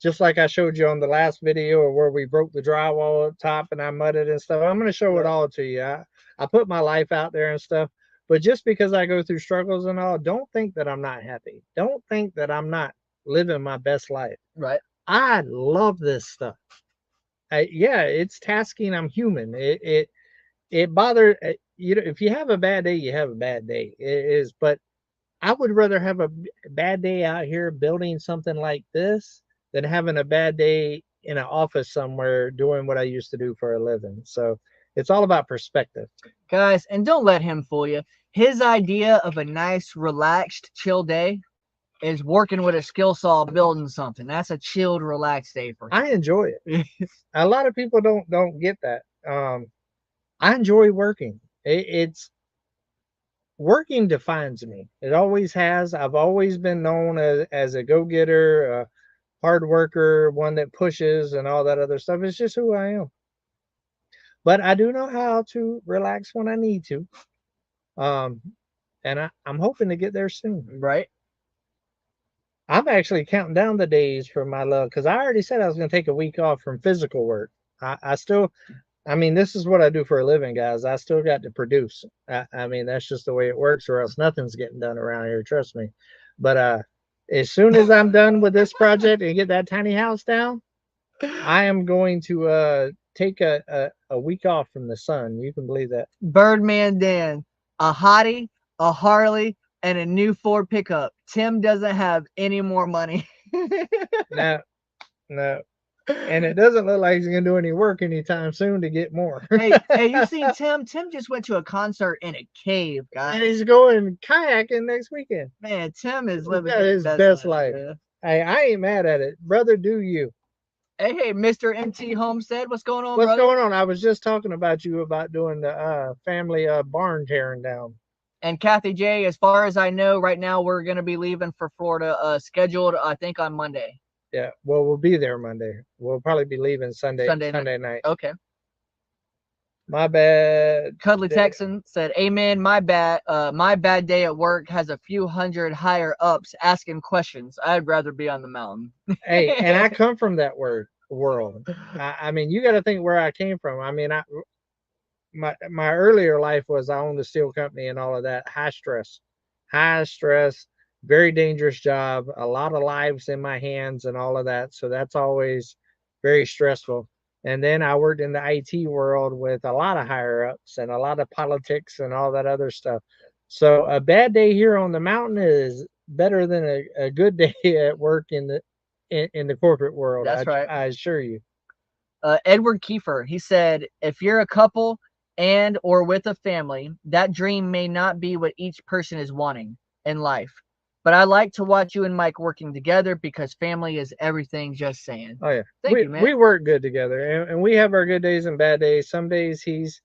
S1: Just like I showed you on the last video, or where we broke the drywall up top and I mudded and stuff. I'm gonna show it all to you. I put my life out there and stuff. But just because I go through struggles and all, don't think that I'm not happy. Don't think that I'm not living my best life.
S2: Right.
S1: I love this stuff. Yeah, it's tasking. I'm human. It bothers you know. If you have a bad day, you have a bad day. It is, but I would rather have a bad day out here building something like this than having a bad day in an office somewhere doing what I used to do for a living. So it's all about perspective,
S2: guys. And don't let him fool you. His idea of a nice, relaxed, chill day is working with a skill saw building something. That's a chilled, relaxed day for him.
S1: I enjoy it. A lot of people don't get that. I enjoy working. It's working defines me. It always has. I've always been known as a go-getter, a hard worker, one that pushes and all that other stuff. It's just who I am. But I do know how to relax when I need to. And I'm hoping to get there soon.
S2: Right.
S1: I'm actually counting down the days for my love, because I already said I was going to take a week off from physical work. I mean, this is what I do for a living, guys. I still got to produce. I mean, that's just the way it works, or else nothing's getting done around here. Trust me. But as soon as I'm done with this project and get that tiny house down, I am going to take a week off from the sun. You can believe that.
S2: Birdman Dan, a hottie, a Harley, and a new Ford pickup. Tim doesn't have any more money.
S1: No. And it doesn't look like he's gonna do any work anytime soon to get more.
S2: hey, you seen Tim? Tim just went to a concert in a cave, guys.
S1: And he's going kayaking next weekend.
S2: Man, Tim is living
S1: his best life. Hey, I ain't mad at it, brother. Do you?
S2: Hey, Mr. MT Homestead, what's going on,
S1: What's
S2: brother?
S1: going on? I was just talking about you about doing the family barn tearing down.
S2: And Kathy J, as far as I know, right now we're going to be leaving for Florida, scheduled, I think, on Monday.
S1: Yeah, well, we'll be there Monday. We'll probably be leaving Sunday night.
S2: Okay.
S1: My bad.
S2: Cuddly Texan said, "Amen. My bad day at work has a few hundred higher ups asking questions. I'd rather be on the mountain."
S1: Hey, and I come from that world. I mean, you got to think where I came from. I mean, my earlier life was I owned a steel company and all of that. High stress, very dangerous job, a lot of lives in my hands and all of that. So that's always very stressful. And then I worked in the IT world with a lot of higher ups and a lot of politics and all that other stuff. So a bad day here on the mountain is better than a good day at work in the corporate world.
S2: That's right.
S1: I assure you.
S2: Edward Kiefer, he said, "If you're a couple and or with a family, that dream may not be what each person is wanting in life. But I like to watch you and Mike working together because family is everything. Just saying.
S1: Oh yeah,
S2: Thank you, man.
S1: We work good together, and we have our good days and bad days. Some days he's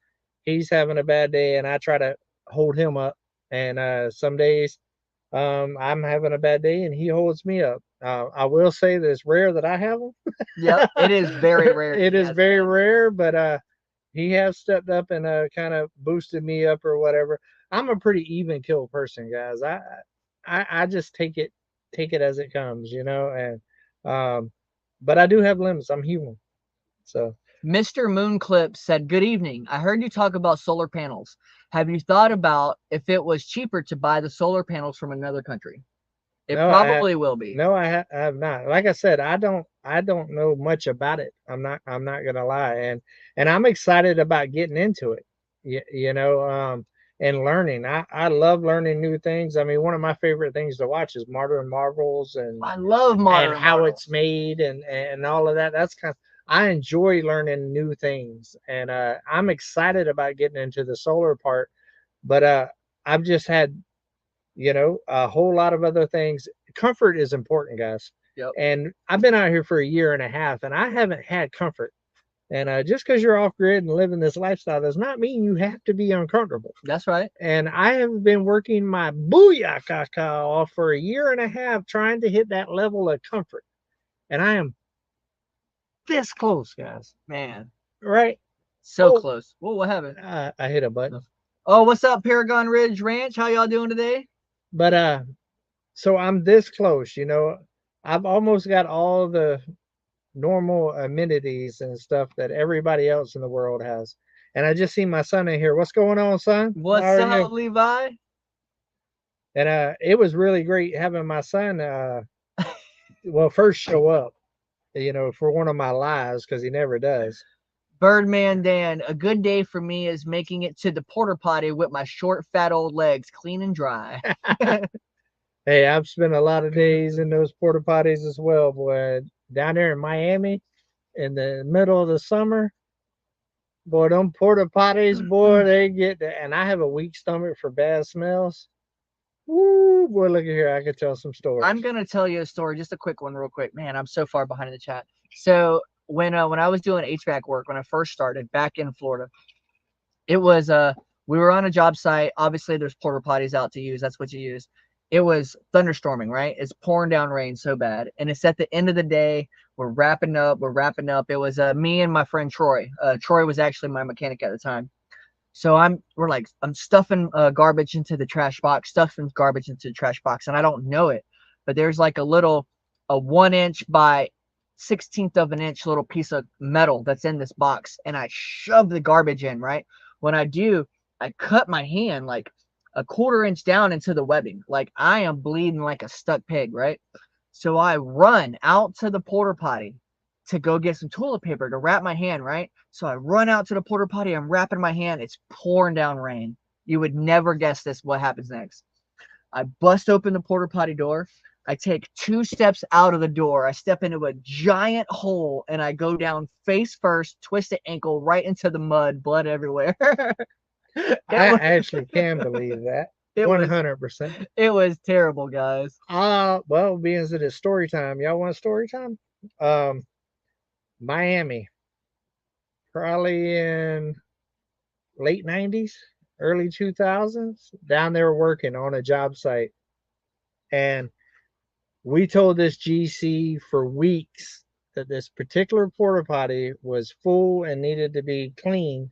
S1: having a bad day, and I try to hold him up. And some days I'm having a bad day, and he holds me up. I will say that it's rare that I have them.
S2: Yep, it is very rare.
S1: It is very rare, but he has stepped up and kind of boosted me up or whatever. I'm a pretty even kill person, guys. I just take it as it comes, and but I do have limits. I'm human. So
S2: Mr. Moonclip said, "Good evening. I heard you talk about solar panels. Have you thought about if it was cheaper to buy the solar panels from another country? It
S1: no,
S2: probably will be."
S1: No, I have not. Like I said, I don't know much about it. I'm not gonna lie, and I'm excited about getting into it. And learning. I love learning new things. I mean, one of my favorite things to watch is Modern Marvels and
S2: I love Modern
S1: and how
S2: Marvels.
S1: it's made and all of that. That's kind of, I enjoy learning new things, and I'm excited about getting into the solar part. But I've just had a whole lot of other things. Comfort is important, guys.
S2: Yep.
S1: And I've been out here for a year and a half, and I haven't had comfort. And just because you're off grid and living this lifestyle does not mean you have to be uncomfortable.
S2: That's right.
S1: And I have been working my booyah off for a year and a half trying to hit that level of comfort. And I am this close, guys.
S2: Man.
S1: Right?
S2: So close. Whoa, what happened?
S1: I hit a button.
S2: Oh, what's up, Paragon Ridge Ranch? How y'all doing today?
S1: But so I'm this close, I've almost got all the normal amenities and stuff that everybody else in the world has. And I just see my son in here. What's going on, son?
S2: What's up, Levi?
S1: And it was really great having my son well, first show up, for one of my lives, because he never does.
S2: Birdman Dan, a good day for me is making it to the porta potty with my short, fat old legs clean and dry.
S1: Hey, I've spent a lot of days in those porta potties as well, boy. Down there in Miami, in the middle of the summer, boy, them porta potties, boy, they get there. And I have a weak stomach for bad smells. Woo, boy, look at here. I could tell some stories.
S2: I'm gonna tell you a story, just a quick one, real quick. Man, I'm so far behind in the chat. So when I was doing HVAC work when I first started back in Florida, it was we were on a job site. Obviously, there's porta potties out to use. That's what you use. It was thunderstorming, right? It's pouring down rain so bad, and it's at the end of the day. We're wrapping up. It was me and my friend Troy. Troy was actually my mechanic at the time. So I'm stuffing garbage into the trash box, and I don't know it, but there's like a 1-inch by 1/16 of an inch little piece of metal that's in this box, and I shove the garbage in. Right when I do, I cut my hand like a 1/4 inch down into the webbing, like I am bleeding like a stuck pig. Right, so I run out to the porta potty to go get some toilet paper to wrap my hand, right? So I run out to the porta potty, I'm wrapping my hand, it's pouring down rain. You would never guess this, what happens next. I bust open the porta potty door, I take 2 steps out of the door, I step into a giant hole, and I go down face first, twisted ankle, right into the mud, blood everywhere.
S1: I actually can believe that. 100%.
S2: It was terrible, guys.
S1: Well, being that it's story time, y'all want story time? Miami, probably in late 90s, early 2000s, down there working on a job site. And we told this GC for weeks that this particular porta potty was full and needed to be cleaned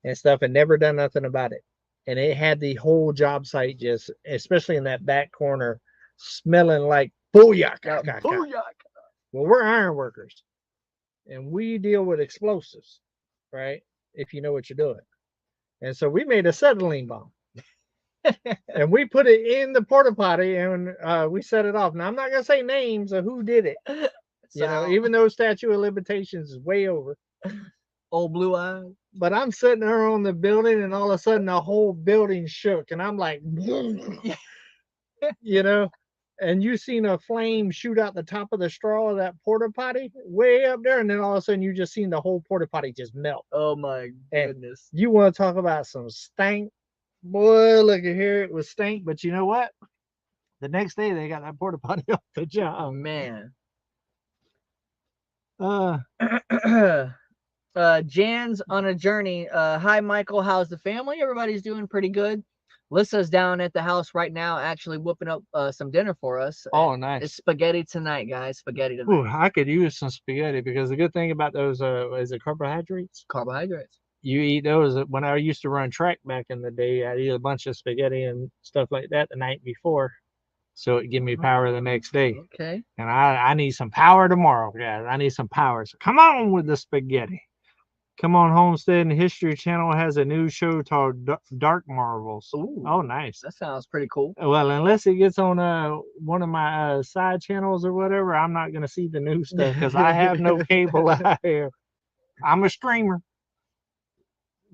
S1: and stuff, and never done nothing about it. And it had the whole job site, just especially in that back corner, smelling like booyah. Well, we're iron workers, and we deal with explosives, right? If you know what you're doing. And so we made a acetylene bomb. And we put it in the porta potty, and we set it off. Now, I'm not going to say names of who did it. Even though statute of limitations is way over.
S2: Old blue eye.
S1: But I'm sitting there on the building, and all of a sudden the whole building shook, and I'm like, and you seen a flame shoot out the top of the straw of that porta potty way up there, and then all of a sudden you just seen the whole porta potty just melt.
S2: Oh my goodness.
S1: And you want to talk about some stank? Boy, look at here, it was stank, but you know what? The next day they got that porta potty off the
S2: Oh
S1: job.
S2: man.
S1: Uh,
S2: Jan's on a journey. Hi Michael, how's the family? Everybody's doing pretty good. Lissa's down at the house right now, actually whipping up some dinner for us.
S1: oh,
S2: It's
S1: nice.
S2: spaghetti tonight, guys. Spaghetti tonight.
S1: Ooh, I could use some spaghetti because the good thing about those is it carbohydrates?
S2: Carbohydrates.
S1: You eat those. When I used to run track back in the day, I'd eat a bunch of spaghetti and stuff like that the night before, so it give me power the next day.
S2: Okay.
S1: And I need some power tomorrow, guys. I need some power. So come on with the spaghetti. Come on, Homesteading History Channel has a new show called Dark Marvels.
S2: Ooh,
S1: oh, nice.
S2: That sounds pretty cool.
S1: Well, unless it gets on one of my side channels or whatever, I'm not gonna see the new stuff because I have no cable out here. I'm a streamer.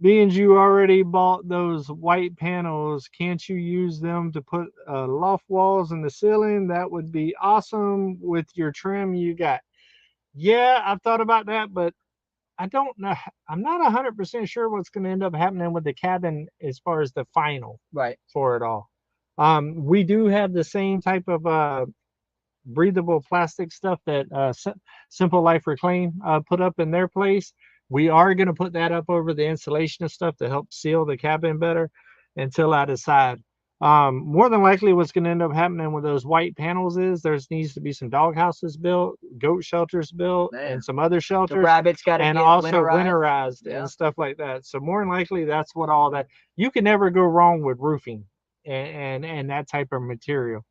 S1: Being you already bought those white panels, can't you use them to put loft walls in the ceiling? That would be awesome with your trim you got. Yeah, I've thought about that, but I don't know. I'm not 100% sure what's going to end up happening with the cabin as far as the final
S2: Right.
S1: for it all. We do have the same type of breathable plastic stuff that Simple Life Reclaim put up in their place. We are going to put that up over the insulation of stuff to help seal the cabin better until I decide. More than likely what's going to end up happening with those white panels is there needs to be some dog houses built, goat shelters built,
S2: Man.
S1: and some other
S2: The
S1: shelters,
S2: rabbits got to
S1: and
S2: get
S1: also
S2: winterized.
S1: winterized
S2: Yeah.
S1: and stuff like that. So more than likely that's what all that, you can never go wrong with roofing and that type of material.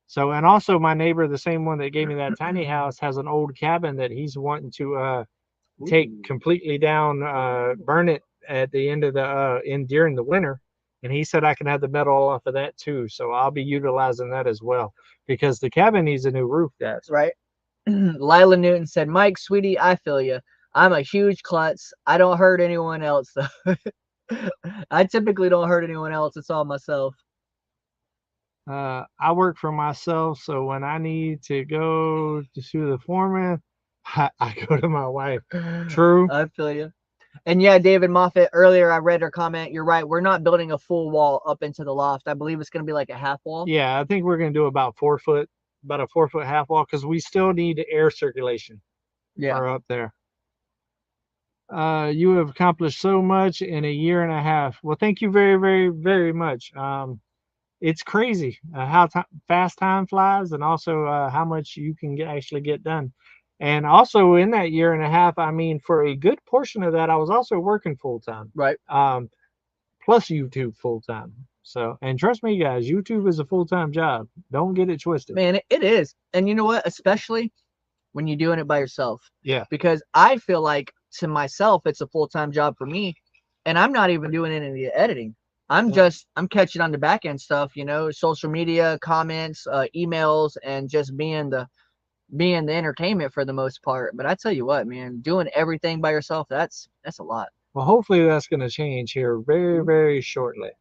S1: So, and also my neighbor, the same one that gave me that tiny house, has an old cabin that he's wanting to take completely down, burn it at the end of the during the winter. And he said I can have the metal off of that too. So I'll be utilizing that as well because the cabin needs a new roof, guys.
S2: Right. Lila Newton said, Mike, sweetie, I feel you. I'm a huge klutz. I don't hurt anyone else though. I typically don't hurt anyone else. It's all myself.
S1: I work for myself, so when I need to go to the foreman, I go to my wife. True.
S2: I feel you. And yeah, David Moffat, earlier I read her comment. You're right. We're not building a full wall up into the loft. I believe it's going to be like a half wall.
S1: Yeah, I think we're going to do about 4 foot, about a 4 foot half wall because we still need air circulation.
S2: Yeah.
S1: Up there. You have accomplished so much in a year and a half. Well, thank you very, very, very much. It's crazy how fast time flies, and also how much you can actually get done. And also in that year and a half, I mean, for a good portion of that, I was also working full time.
S2: Right.
S1: Plus YouTube full time. So, and trust me, guys, YouTube is a full time job. Don't get it twisted.
S2: Man, it is. And you know what? Especially when you're doing it by yourself.
S1: Yeah.
S2: Because I feel like to myself, it's a full time job for me, and I'm not even doing any of the editing. I'm catching on the back end stuff, you know, social media, comments, emails, and just being the entertainment for the most part. But I tell you what, man, doing everything by yourself, that's a lot.
S1: Well, hopefully that's going to change here very, very shortly.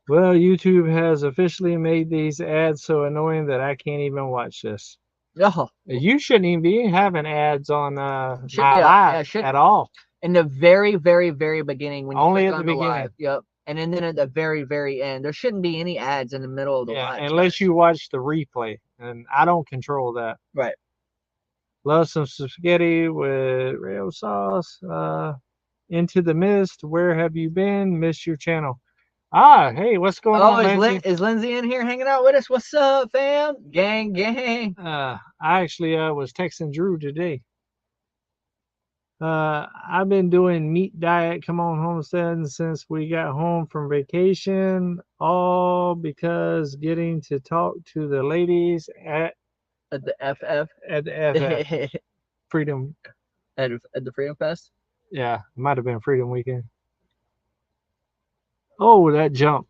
S1: Well, YouTube has officially made these ads so annoying that I can't even watch this.
S2: Oh,
S1: you shouldn't even be having ads on my live at all.
S2: In the very, very, very beginning, when you
S1: only
S2: click
S1: at
S2: on
S1: the
S2: the
S1: beginning.
S2: live, yep, and then at the very, very end, there shouldn't be any ads in the middle of the live.
S1: Unless you watch the replay, and I don't control that.
S2: Right.
S1: Love some spaghetti with real sauce. Into the mist. Where have you been? Missed your channel. Hey, what's going on, Lindsay?
S2: Is Lindsay in here hanging out with us? What's up, fam? Gang, gang.
S1: I actually was texting Drew today. I've been doing meat diet, come on homesteading, since we got home from vacation, all because getting to talk to the ladies at
S2: the FF.
S1: At the FF. Freedom.
S2: At the Freedom Fest?
S1: Yeah, it might have been Freedom Weekend. Oh, that jumped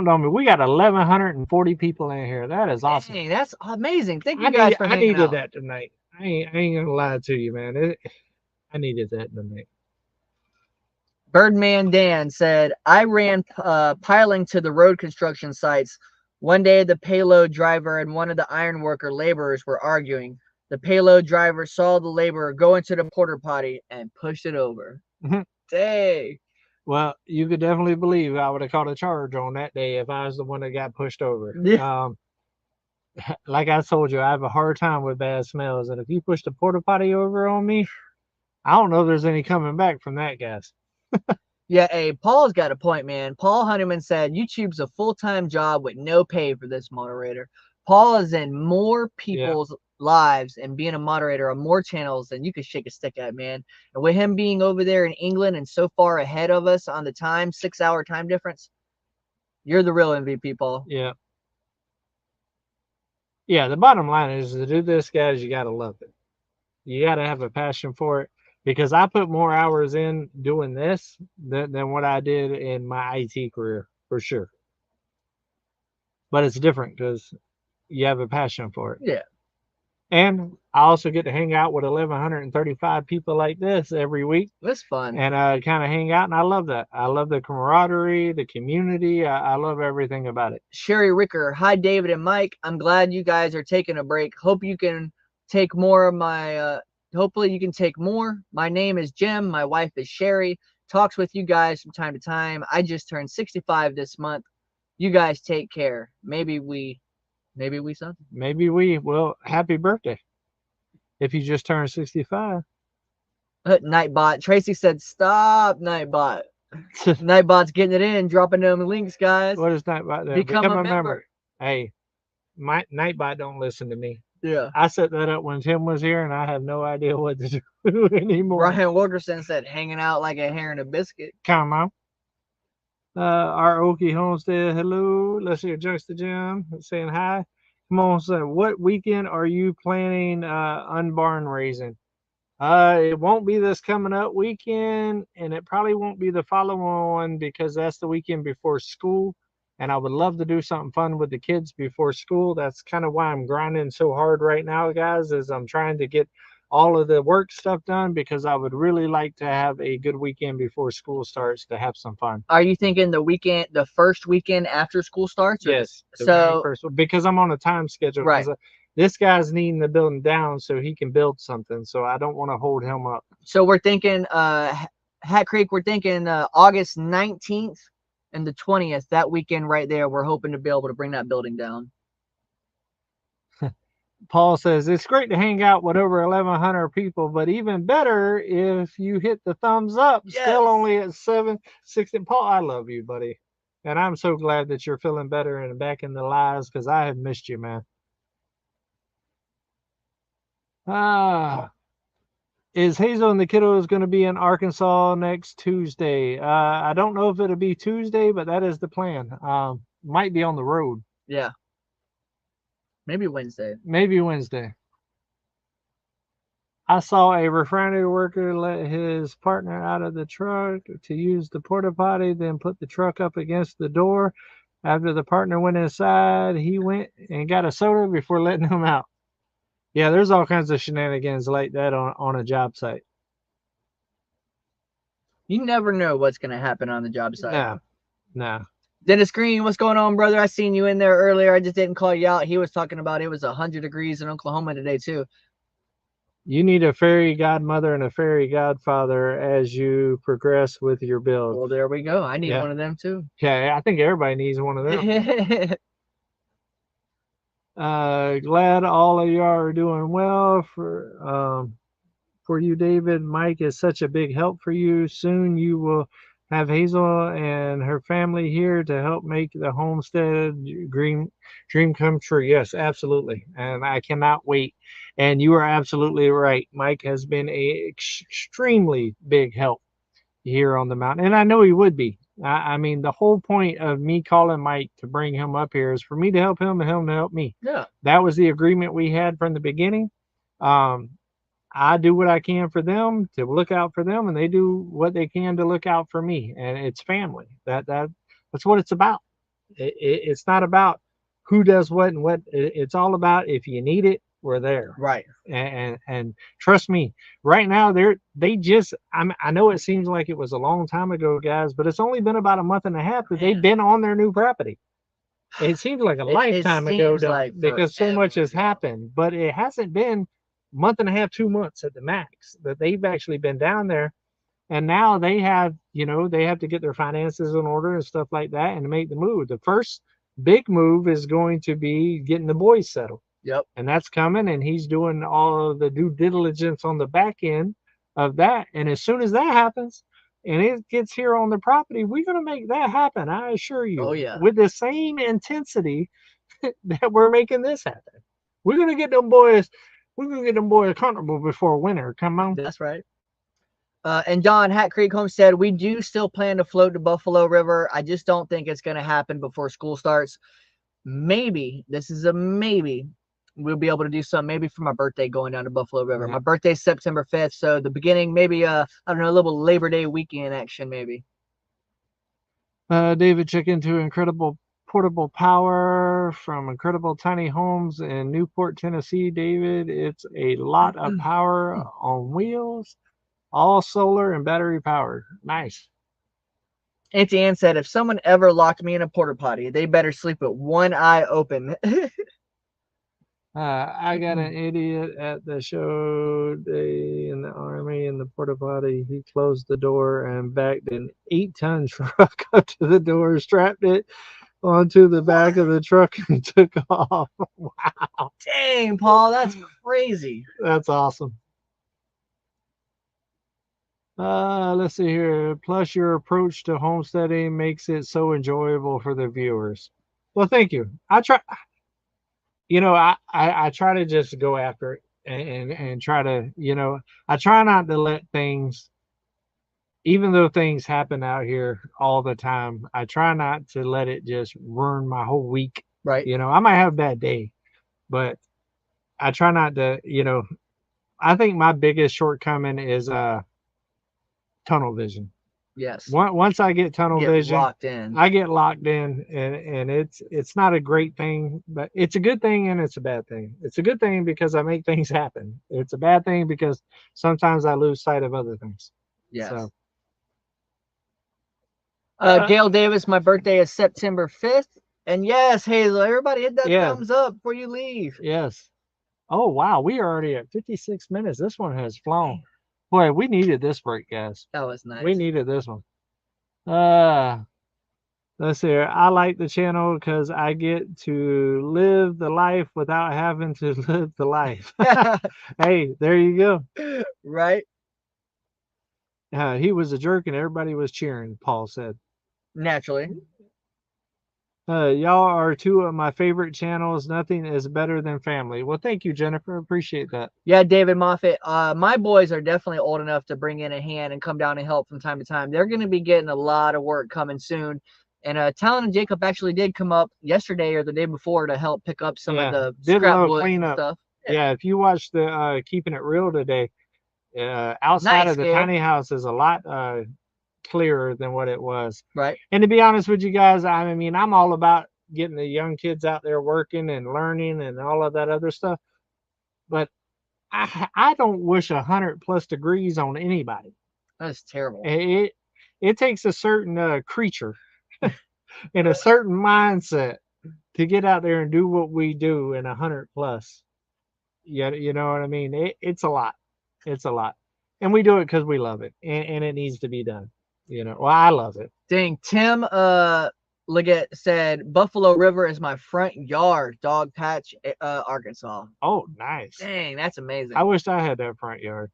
S1: on me. We got 1,140 people in here. That is awesome.
S2: Dang, that's amazing. Thank you guys for hanging out.
S1: I needed that tonight. I ain't gonna lie to you, man. I needed that tonight.
S2: Birdman Dan said, I ran piling to the road construction sites. One day, the payload driver and one of the ironworker laborers were arguing. The payload driver saw the laborer go into the porta potty and pushed it over. Dang.
S1: Well, you could definitely believe I would have caught a charge on that day if I was the one that got pushed over.
S2: Yeah.
S1: Like I told you, I have a hard time with bad smells, and if you push the porta potty over on me, I don't know if there's any coming back from that, guys.
S2: Yeah, hey, Paul's got a point, man. Paul Honeyman said YouTube's a full-time job with no pay for this moderator. Paul is in more people's lives and being a moderator on more channels than you could shake a stick at, man. And with him being over there in England and so far ahead of us on the time, 6-hour time difference, you're the real MVP, Paul.
S1: Yeah. Yeah, the bottom line is to do this, guys, you got to love it. You got to have a passion for it, because I put more hours in doing this than what I did in my IT career, for sure. But it's different because you have a passion for it.
S2: Yeah.
S1: And I also get to hang out with 1,135 people like this every week.
S2: That's fun.
S1: And kind of hang out, and I love that. I love the camaraderie, the community. I love everything about it.
S2: Sherry Ricker, hi David and Mike. I'm glad you guys are taking a break. Hope you can take more of my. Hopefully you can take more. My name is Jim. My wife is Sherry. Talks with you guys from time to time. I just turned 65 this month. You guys take care. Maybe we something.
S1: Maybe we. Well, happy birthday. If you just turned 65.
S2: Nightbot. Tracy said, "Stop, Nightbot." Nightbot's getting it in, dropping them links, guys.
S1: What is Nightbot?
S2: Become a member.
S1: Hey, my Nightbot don't listen to me.
S2: Yeah.
S1: I set that up when Tim was here, and I have no idea what to do anymore.
S2: Ryan Wilkerson said, "Hanging out like a hare and a biscuit."
S1: Come on. Our Okie Homestead, hello. Let's hear Juxta Jim saying hi. Come on, son. What weekend are you planning unbarn raising? It won't be this coming up weekend, and it probably won't be the following one because that's the weekend before school. And I would love to do something fun with the kids before school. That's kind of why I'm grinding so hard right now, guys, is I'm trying to get all of the work stuff done because I would really like to have a good weekend before school starts to have some fun.
S2: Are you thinking the first weekend after school starts?
S1: Yes.
S2: So
S1: first, because I'm on a time schedule.
S2: Right.
S1: This guy's needing the building down so he can build something. So I don't want to hold him up.
S2: So we're thinking Hat Creek, we're thinking August 19th and the 20th, that weekend right there. We're hoping to be able to bring that building down.
S1: Paul says, it's great to hang out with over 1,100 people, but even better if you hit the thumbs up.
S2: Yes.
S1: Still only at 760. Paul, I love you, buddy. And I'm so glad that you're feeling better and back in the lives because I have missed you, man. Is Hazel and the kiddos going to be in Arkansas next Tuesday? I don't know if it'll be Tuesday, but that is the plan. Might be on the road.
S2: Yeah. Maybe Wednesday.
S1: Maybe Wednesday. I saw a refinery worker let his partner out of the truck to use the porta potty, then put the truck up against the door. After the partner went inside, he went and got a soda before letting him out. Yeah, there's all kinds of shenanigans like that on a job site.
S2: You never know what's going to happen on the job site.
S1: No.
S2: Dennis Green, what's going on, brother? I seen you in there earlier. I just didn't call you out. He was talking about it was 100 degrees in Oklahoma today, too.
S1: You need a fairy godmother and a fairy godfather as you progress with your build.
S2: Well, there we go. I need one of them, too.
S1: Yeah, I think everybody needs one of them. Glad all of you are doing well. For you, David, Mike is such a big help for you. Soon you will have Hazel and her family here to help make the homestead dream come true. Yes, absolutely. And I cannot wait. And you are absolutely right. Mike has been a extremely big help here on the mountain. And I know he would be. I mean, the whole point of me calling Mike to bring him up here is for me to help him and him to help me.
S2: Yeah.
S1: That was the agreement we had from the beginning. I do what I can for them to look out for them, and they do what they can to look out for me. And it's family. That's what it's about. It's not about who does what and what. It's all about if you need it, we're there.
S2: Right.
S1: And trust me, right now I know it seems like it was a long time ago, guys, but it's only been about a month and a half that they've been on their new property. It seems like a lifetime ago, because so much has happened, but it hasn't been month and a half, 2 months at the max that they've actually been down there. And now they have, they have to get their finances in order and stuff like that and make the move. The first big move is going to be getting the boys settled.
S2: Yep.
S1: And that's coming, and he's doing all of the due diligence on the back end of that. And as soon as that happens and it gets here on the property, we're going to make that happen. I assure you.
S2: Oh, yeah.
S1: With the same intensity that we're making this happen. We're going to get them boys. We're going to get them boys comfortable before winter. Come on.
S2: That's right. And Don, Hat Creek Homestead, we do still plan to float to Buffalo River. I just don't think it's going to happen before school starts. Maybe, this is a maybe, we'll be able to do some maybe for my birthday going down to Buffalo River.
S1: Yeah.
S2: My birthday's September 5th, so the beginning, maybe, I don't know, a little Labor Day weekend action, maybe.
S1: David, check into Incredible Portable Power from Incredible Tiny Homes in Newport, Tennessee. David, it's a lot of power on wheels, all solar and battery powered. Nice.
S2: Auntie Ann said, if someone ever locked me in a porta potty, they better sleep with one eye open.
S1: I got an idiot at the show day in the Army in the porta potty. He closed the door and backed an 8-ton truck up to the door, strapped it onto the back of the truck, and took off. Wow.
S2: Dang, Paul, that's crazy.
S1: That's awesome. Let's see here. Plus, your approach to homesteading makes it so enjoyable for the viewers. Well, thank you. I try. I try to just go after it and try to, I try not to let things, even though things happen out here all the time, I try not to let it just ruin my whole week.
S2: Right.
S1: I might have a bad day, but I try not to, I think my biggest shortcoming is tunnel vision.
S2: Yes.
S1: Once I get tunnel vision,
S2: locked in.
S1: I get locked in, and it's not a great thing, but it's a good thing and it's a bad thing. It's a good thing because I make things happen. It's a bad thing because sometimes I lose sight of other things.
S2: Yes.
S1: So.
S2: Gail Davis, my birthday is September 5th. And yes, Hazel, everybody hit that thumbs up before you leave.
S1: Yes. Oh, wow. We are already at 56 minutes. This one has flown. Boy, we needed this break, guys.
S2: That was nice.
S1: We needed this one. Let's see here. I like the channel because I get to live the life without having to live the life. Hey, there you go.
S2: Right.
S1: He was a jerk and everybody was cheering, Paul said.
S2: Naturally.
S1: Y'all are two of my favorite channels. Nothing is better than family. Well, thank you, Jennifer. Appreciate that.
S2: Yeah, David Moffat. My boys are definitely old enough to bring in a hand and come down and help from time to time. They're going to be getting a lot of work coming soon. And Talon and Jacob actually did come up yesterday or the day before to help pick up some of the scrap wood and stuff.
S1: Yeah, if you watch the Keeping It Real today, outside of the tiny house is a lot clearer than what it was.
S2: Right.
S1: And to be honest with you guys, I mean, I'm all about getting the young kids out there working and learning and all of that other stuff. But I don't wish 100+ degrees on anybody.
S2: That's terrible.
S1: It takes a certain creature and a certain mindset to get out there and do what we do in 100+. You know what I mean? It's a lot. It's a lot. And we do it because we love it. And it needs to be done. Well, I love it.
S2: Dang, Tim Leggett said, Buffalo River is my front yard, Dog Patch, Arkansas.
S1: Oh, nice.
S2: Dang, that's amazing.
S1: I wished I had that front yard.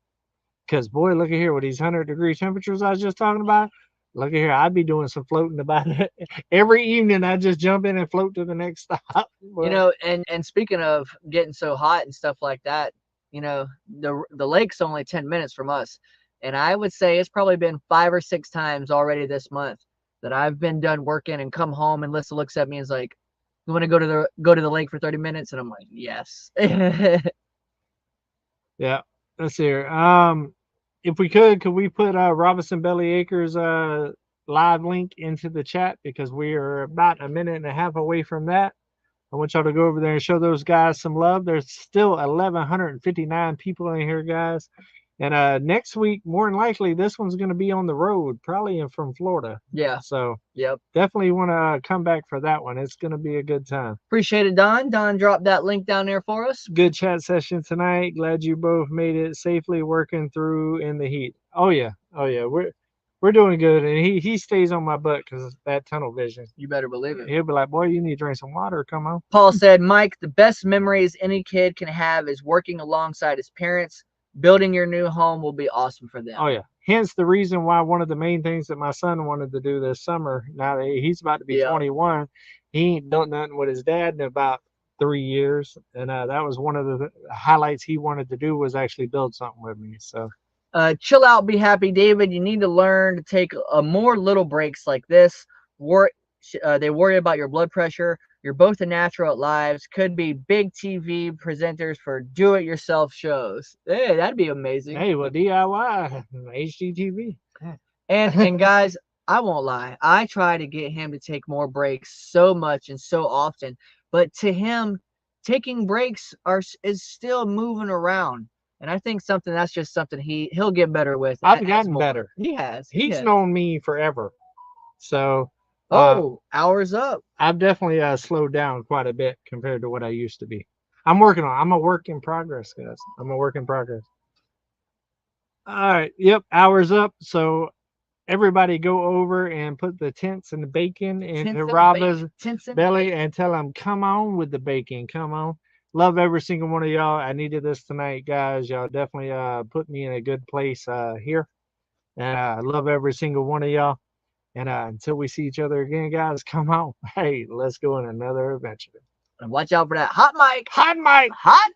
S1: Because, boy, look at here with these 100-degree temperatures I was just talking about. Look at here. I'd be doing some floating about it. Every evening, I just jump in and float to the next stop.
S2: And speaking of getting so hot and stuff like that, the lake's only 10 minutes from us. And I would say it's probably been 5 or 6 times already this month that I've been done working and come home and Lissa looks at me and is like, you want to go to the lake for 30 minutes? And I'm like, yes.
S1: Yeah. Let's see here. If we could we put Robinson Belly Acres live link into the chat because we are about a minute and a half away from that. I want y'all to go over there and show those guys some love. There's still 1,159 people in here, guys. And next week, more than likely, this one's going to be on the road, probably from Florida.
S2: Yeah.
S1: So
S2: yep,
S1: definitely want to come back for that one. It's going to be a good time.
S2: Appreciate it, Don. Don dropped that link down there for us.
S1: Good chat session tonight. Glad you both made it safely working through in the heat. Oh yeah, oh yeah. We're doing good, and he stays on my butt because of that tunnel vision.
S2: You better believe it.
S1: He'll be like, "Boy, you need to drink some water. Come on."
S2: Paul said, Mike, the best memories any kid can have is working alongside his parents. Building your new home will be awesome for them.
S1: Oh yeah. Hence the reason why one of the main things that my son wanted to do this summer. Now that he's about to be 21, he ain't done nothing with his dad in about 3 years, and that was one of the highlights he wanted to do was actually build something with me. So.
S2: Chill out, be happy, David. You need to learn to take more little breaks like this. They worry about your blood pressure. You're both a natural at lives. Could be big TV presenters for do-it-yourself shows. Hey, that'd be amazing.
S1: Hey, well, DIY, HGTV.
S2: And guys, I won't lie. I try to get him to take more breaks so much and so often, but to him, taking breaks is still moving around. And I think that's just something he'll get better with.
S1: I've gotten better.
S2: He has.
S1: He's known me forever. So.
S2: Hours up.
S1: I've definitely slowed down quite a bit compared to what I used to be. I'm working on. I'm a work in progress, guys. I'm a work in progress. All right. Yep. Hours up. So everybody go over and put the tents and the bacon into Robin's belly and tell him, come on with the bacon. Come on. Love every single one of y'all. I needed this tonight, guys. Y'all definitely put me in a good place here. And I love every single one of y'all. And until we see each other again, guys, come on. Hey, let's go on another adventure.
S2: And watch out for that hot mic.
S1: Hot mic.
S2: Hot